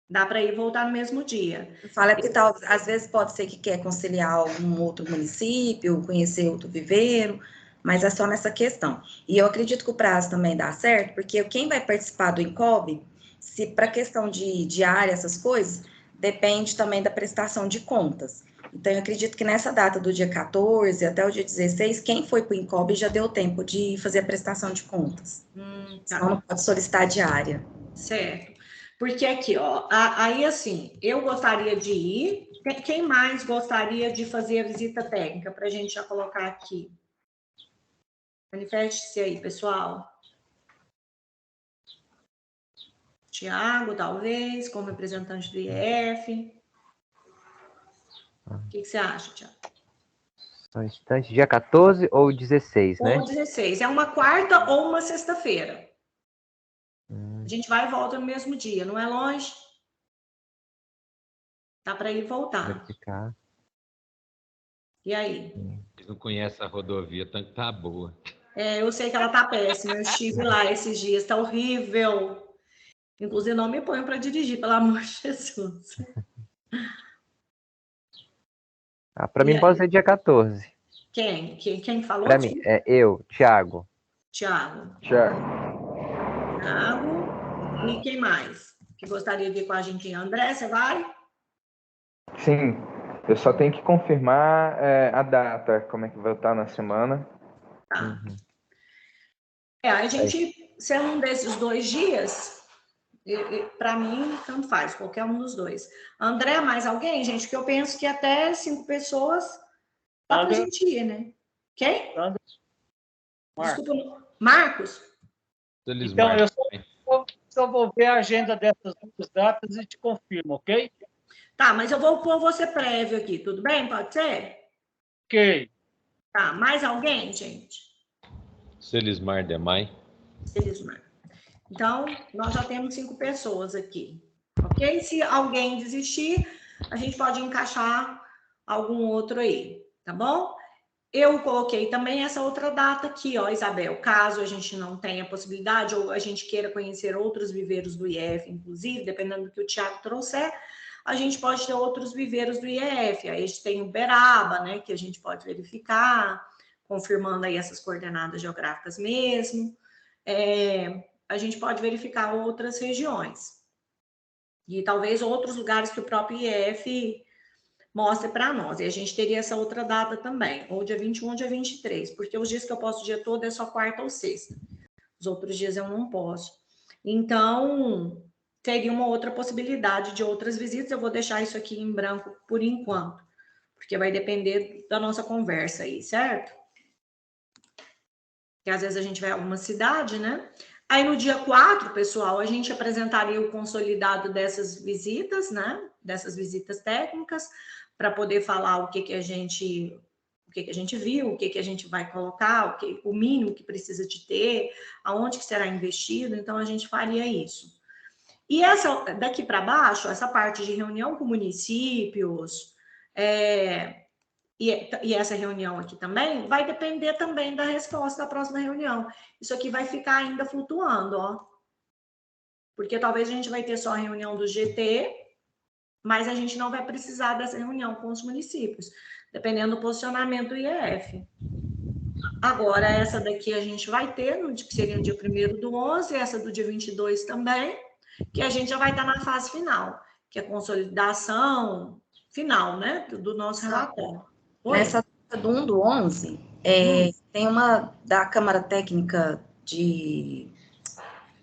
Dá para ir e voltar no mesmo dia. Fala porque às vezes pode ser que quer conciliar algum outro município, conhecer outro viveiro, mas é só nessa questão. E eu acredito que o prazo também dá certo, porque quem vai participar do INCOB, se para questão de diária, essas coisas, depende também da prestação de contas. Então, eu acredito que nessa data do dia 14 até o dia 16, quem foi para o INCOB já deu tempo de fazer a prestação de contas. Tá. Senão não pode solicitar diária. Certo. Porque aqui, ó, aí assim, eu gostaria de ir. Quem mais gostaria de fazer a visita técnica para a gente já colocar aqui? Manifeste-se aí, pessoal. Tiago, talvez, como representante do IEF. O que você acha, Tiago? Só um instante, dia 14 ou 16, né? Ou 16. É uma quarta ou uma sexta-feira. A gente vai e volta no mesmo dia, não é longe? Dá para ir e voltar. Verificar. E aí? Não conhece a rodovia, tanto que tá boa. Eu sei que ela tá péssima. Eu estive lá esses dias, tá horrível. Inclusive, não me ponho para dirigir, pelo amor de Jesus. Para mim pode ser dia 14. Quem falou? Para mim, eu, Thiago. Tiago. E quem mais que gostaria de ir com a gente? André, você vai? Sim, eu só tenho que confirmar a data, como é que vai estar na semana. Tá. A gente, se é um desses 2 dias, para mim, tanto faz, qualquer um dos dois. André, mais alguém, gente? Que eu penso que até 5 pessoas dá pra gente ir, né? Quem? Marcos. Desculpa, Marcos? Então, eu só vou ver a agenda dessas duas datas e te confirmo, ok? Tá, mas eu vou pôr você prévio aqui, tudo bem? Pode ser? Ok. Tá, mais alguém, gente? Celismar Demai. Celismar. Então, nós já temos 5 pessoas aqui, ok? Se alguém desistir, a gente pode encaixar algum outro aí, tá bom? Eu coloquei também essa outra data aqui, ó, Isabel, caso a gente não tenha possibilidade ou a gente queira conhecer outros viveiros do IF, inclusive, dependendo do que o Thiago trouxer, a gente pode ter outros viveiros do IF. Aí a gente tem o Uberaba, né, que a gente pode verificar, confirmando aí essas coordenadas geográficas mesmo. A gente pode verificar outras regiões. E talvez outros lugares que o próprio IF mostre para nós. E a gente teria essa outra data também, ou dia 21 ou dia 23, porque os dias que eu posso o dia todo é só quarta ou sexta. Os outros dias eu não posso. Então, teria uma outra possibilidade de outras visitas. Eu vou deixar isso aqui em branco por enquanto, porque vai depender da nossa conversa aí, certo? Porque às vezes a gente vai a alguma cidade, né? Aí no dia 4, pessoal, a gente apresentaria o consolidado dessas visitas, né? Dessas visitas técnicas, para poder falar o que a gente viu, o que a gente vai colocar, o mínimo que precisa de ter, aonde que será investido. Então a gente faria isso. E essa daqui para baixo, essa parte de reunião com municípios, e essa reunião aqui também, vai depender também da resposta da próxima reunião. Isso aqui vai ficar ainda flutuando, ó. Porque talvez a gente vai ter só a reunião do GT, mas a gente não vai precisar dessa reunião com os municípios, dependendo do posicionamento do IEF. Agora, essa daqui a gente vai ter, que seria no dia 1º do 11, essa do dia 22 também, que a gente já vai estar na fase final, que é a consolidação final, né, do nosso relatório. Oi? Nessa data do 1 do 11, tem uma da Câmara Técnica de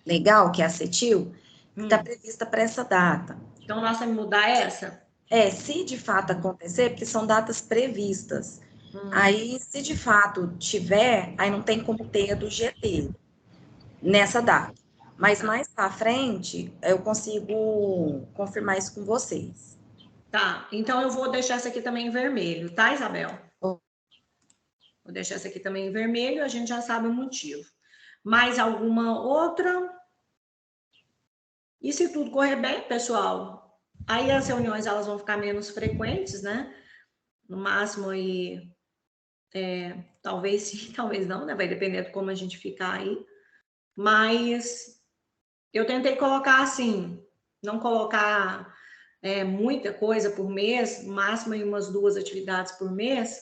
Legal, que é a CETIL, que está prevista para essa data. Então, nós vamos mudar essa? Se de fato acontecer, porque são datas previstas. Aí, se de fato tiver, aí não tem como ter a do GT nessa data. Mas mais para frente, eu consigo confirmar isso com vocês. Tá, então eu vou deixar essa aqui também em vermelho, tá, Isabel? Vou deixar essa aqui também em vermelho, a gente já sabe o motivo. Mais alguma outra? E se tudo correr bem, pessoal, aí as reuniões elas vão ficar menos frequentes, né? No máximo aí, talvez sim, talvez não, né? Vai depender de como a gente ficar aí. Mas eu tentei colocar assim, não colocar muita coisa por mês, no máximo aí umas 2 atividades por mês,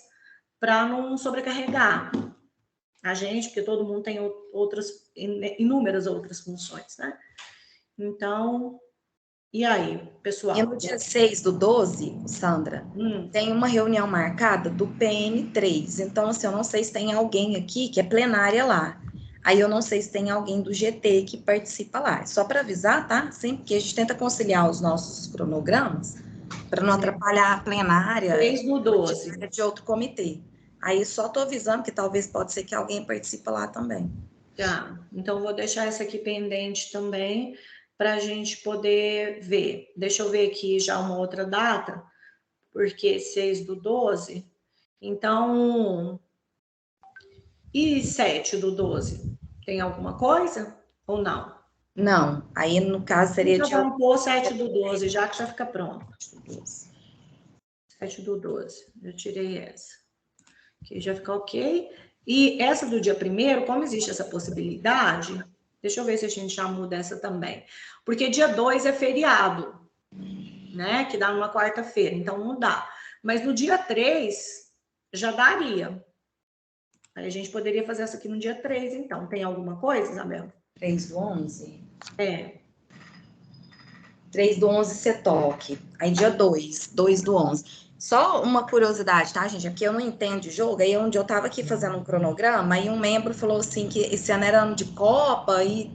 para não sobrecarregar a gente, porque todo mundo tem inúmeras outras funções, né? Então, e aí, pessoal? E no dia 6 do 12, Sandra, tem uma reunião marcada do PN3. Então, assim, eu não sei se tem alguém aqui que é plenária lá. Aí eu não sei se tem alguém do GT que participa lá. Só para avisar, tá? Sim, porque a gente tenta conciliar os nossos cronogramas para não atrapalhar a plenária 6 do 12. de outro comitê. Aí só estou avisando que talvez pode ser que alguém participe lá também. Tá, então vou deixar essa aqui pendente também para a gente poder ver. Deixa eu ver aqui já uma outra data, porque 6 do 12. Então, e 7 do 12? Tem alguma coisa ou não? Não, aí no caso seria então, vamos pôr 7 do 12, já que já fica pronto. 7 do 12, eu tirei essa. Aqui já fica ok. E essa do dia 1º, como existe essa possibilidade, deixa eu ver se a gente já muda essa também. Porque dia 2 é feriado, né? Que dá numa quarta-feira, então não dá. Mas no dia 3 já daria. Aí a gente poderia fazer essa aqui no dia 3, então. Tem alguma coisa, Isabel? 3 do 11? 3 do 11 CETOC. Aí dia 2 do 11. Só uma curiosidade, tá, gente? É porque eu não entendo de jogo. Aí onde eu tava aqui fazendo um cronograma, aí um membro falou assim que esse ano era ano de Copa e...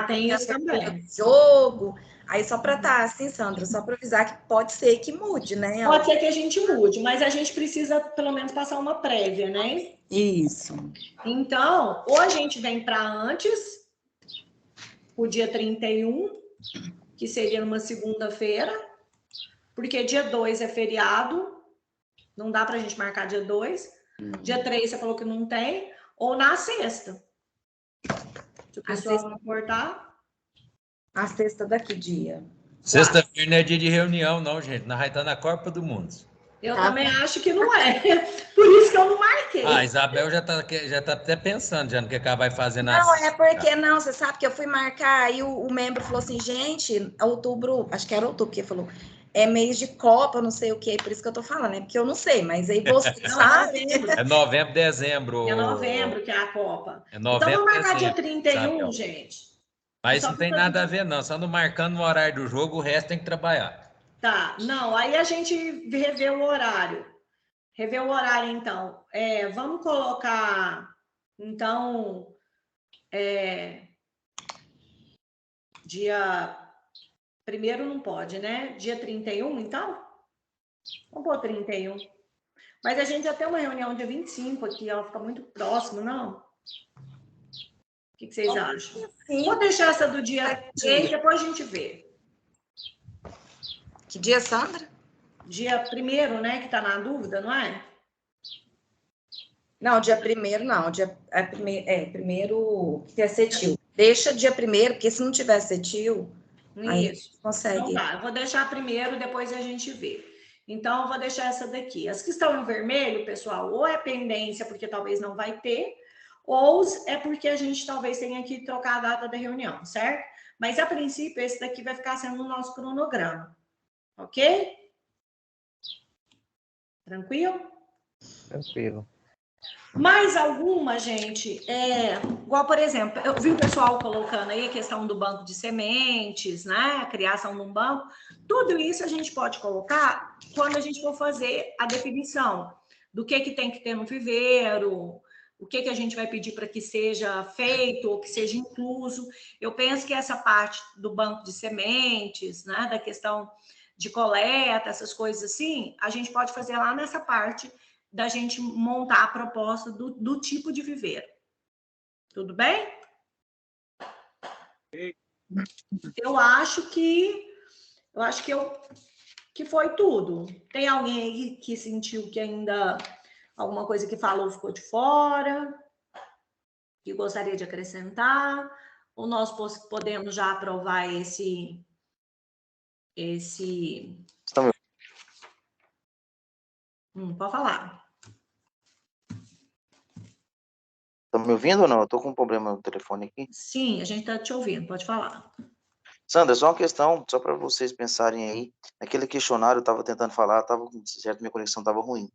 tem isso também. Jogo. Aí só para estar assim, Sandra, só para avisar que pode ser que mude, né? Pode ser que a gente mude, mas a gente precisa pelo menos passar uma prévia, né? Isso. Então, ou a gente vem para antes, o dia 31, que seria numa segunda-feira, porque dia 2 é feriado, não dá para a gente marcar dia 2. Dia 3 você falou que não tem, ou na sexta. Se o pessoal não importar. A sexta daqui dia. Sexta-feira não é dia de reunião, não, gente. Nós vai estar na Copa do Mundo. Eu também acho que não é. Por isso que eu não marquei. A Isabel já tá até pensando já no que ela vai fazer na Não, é porque não, você sabe que eu fui marcar, aí o membro falou assim, gente, outubro, acho que era outubro, que ele falou, é mês de Copa, não sei o que, por isso que eu tô falando, é porque eu não sei, mas aí você sabe. É novembro, dezembro. É novembro que é a Copa. É novembro, então vamos marcar dezembro, dia 31, Isabel. gente. Mas isso não tem nada a ver, não. Só não marcando o horário do jogo, o resto tem que trabalhar. Tá, não, aí a gente revê o horário. Rever o horário, então. Vamos colocar, então, dia 1º não pode, né? Dia 31, então? Vamos pôr 31. Mas a gente já tem uma reunião dia 25 aqui, ó, fica muito próximo, não? O que vocês acham? Sim. Vou deixar essa do dia 3, depois a gente vê. Que dia, Sandra? Dia 1º, né? Que tá na dúvida, não é? Não, dia 1º não. Primeiro que é cetil. Deixa dia 1º, porque se não tiver cetil, aí consegue. Então tá, eu vou deixar 1º, depois a gente vê. Então, eu vou deixar essa daqui. As que estão em vermelho, pessoal, ou é pendência, porque talvez não vai ter, ou é porque a gente talvez tenha que trocar a data da reunião, certo? Mas, a princípio, esse daqui vai ficar sendo o nosso cronograma. Ok? Tranquilo? Tranquilo. Mais alguma, gente? Igual, por exemplo, eu vi o pessoal colocando aí a questão do banco de sementes, né? A criação de um banco. Tudo isso a gente pode colocar quando a gente for fazer a definição do que tem que ter no viveiro, o que a gente vai pedir para que seja feito ou que seja incluso. Eu penso que essa parte do banco de sementes, né? Da questão de coleta, essas coisas assim, a gente pode fazer lá nessa parte da gente montar a proposta do tipo de viveiro. Tudo bem? Eu acho que foi tudo. Tem alguém aí que sentiu que ainda alguma coisa que falou ficou de fora, que gostaria de acrescentar? Ou nós podemos já aprovar esse... pode falar. Estão me ouvindo ou não? Eu estou com um problema no telefone aqui. Sim, a gente está te ouvindo, pode falar. Sandra, só uma questão, só para vocês pensarem aí. Naquele questionário eu estava tentando falar, certo, minha conexão estava ruim.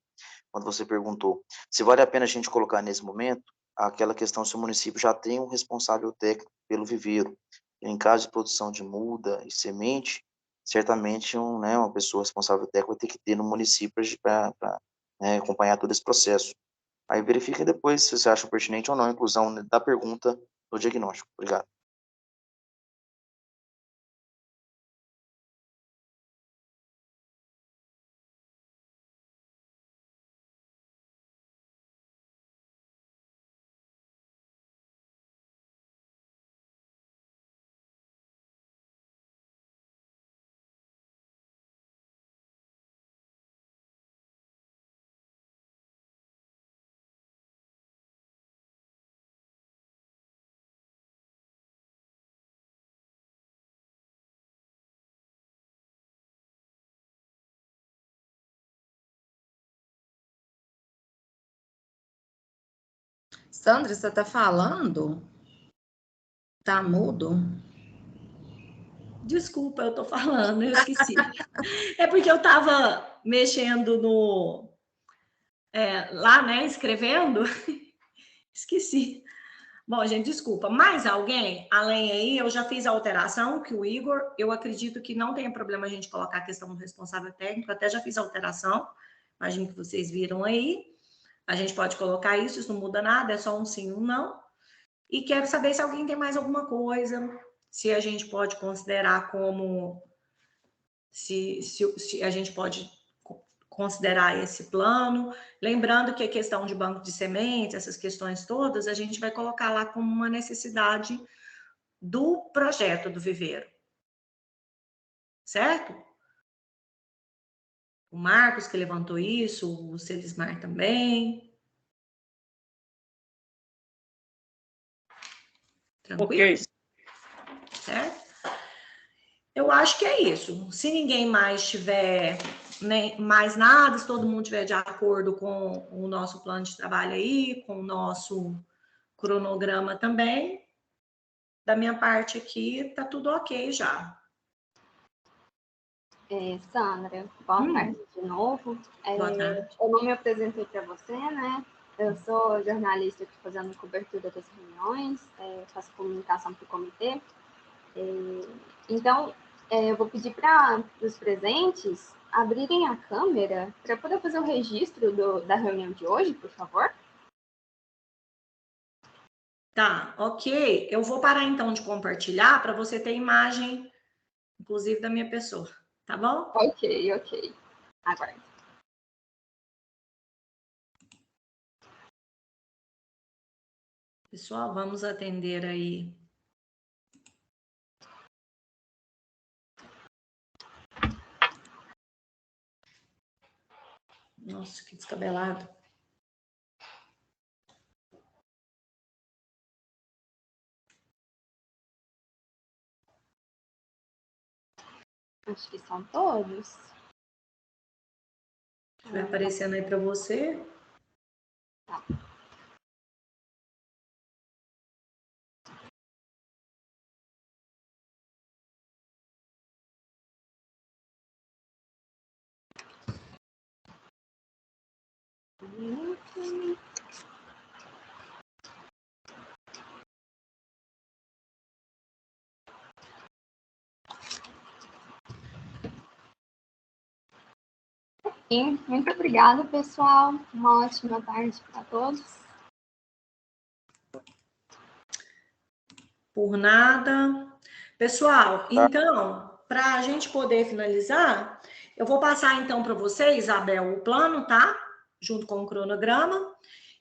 Quando você perguntou se vale a pena a gente colocar nesse momento aquela questão se o município já tem um responsável técnico pelo viveiro. Em caso de produção de muda e semente, certamente uma pessoa responsável técnica vai ter que ter no município para acompanhar todo esse processo. Aí verifica depois se você acha pertinente ou não a inclusão da pergunta no diagnóstico. Obrigado. Sandra, você está falando? Tá mudo? Desculpa, eu tô falando, eu esqueci. É porque eu tava mexendo lá, né, escrevendo, esqueci. Bom, gente, desculpa. Mais alguém? Além aí, eu já fiz a alteração, que o Igor, eu acredito que não tenha problema a gente colocar a questão do responsável técnico, até já fiz a alteração, imagino que vocês viram aí. A gente pode colocar isso não muda nada, é só um sim, um não. E quero saber se alguém tem mais alguma coisa, se a gente pode considerar como... Se a gente pode considerar esse plano. Lembrando que a questão de banco de sementes, essas questões todas, a gente vai colocar lá como uma necessidade do projeto do viveiro. Certo? O Marcos que levantou isso, o Celismar também. Tranquilo? Ok. Certo? Eu acho que é isso. Se ninguém mais tiver mais nada, se todo mundo tiver de acordo com o nosso plano de trabalho aí, com o nosso cronograma também, da minha parte aqui, tá tudo ok já. Sandra, boa tarde de novo. Boa tarde. Eu não me apresentei para você, né? Eu sou jornalista aqui fazendo cobertura das reuniões, faço comunicação para o comitê. Então, eu vou pedir para os presentes abrirem a câmera para poder fazer o registro da reunião de hoje, por favor. Tá, ok. Eu vou parar então de compartilhar para você ter imagem, inclusive da minha pessoa, tá bom? Ok. Aguarde. Pessoal, vamos atender aí. Nossa, que descabelado. Acho que são todos. Vai aparecendo aí para você. Tá. Sim, muito obrigada, pessoal. Uma ótima tarde para todos. Por nada. Pessoal, então, para a gente poder finalizar, eu vou passar então para você, Isabel, o plano, tá? Junto com o cronograma.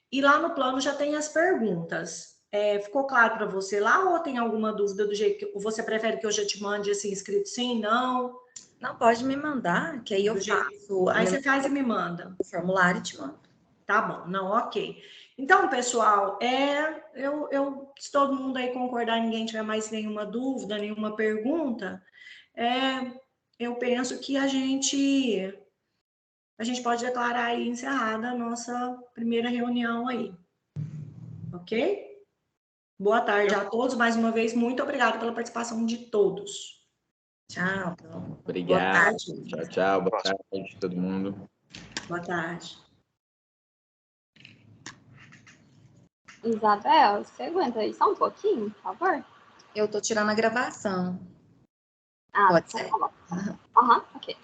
E lá no plano já tem as perguntas. Ficou claro para você lá ou tem alguma dúvida do jeito que você prefere que eu já te mande assim escrito sim, não? Não, pode me mandar, que aí eu faço. Aí você faz e me manda. O formulário e te mando. Tá bom, não, ok. Então, pessoal, se todo mundo aí concordar, ninguém tiver mais nenhuma dúvida, nenhuma pergunta, eu penso que a gente pode declarar aí encerrada a nossa primeira reunião aí. Ok? Boa tarde a todos. Mais uma vez, muito obrigada pela participação de todos. Tchau. Obrigado. Tchau. Boa tarde, todo mundo. Boa tarde. Isabel, você aguenta aí só um pouquinho, por favor? Eu tô tirando a gravação. Pode ser? Tá bom. Ok.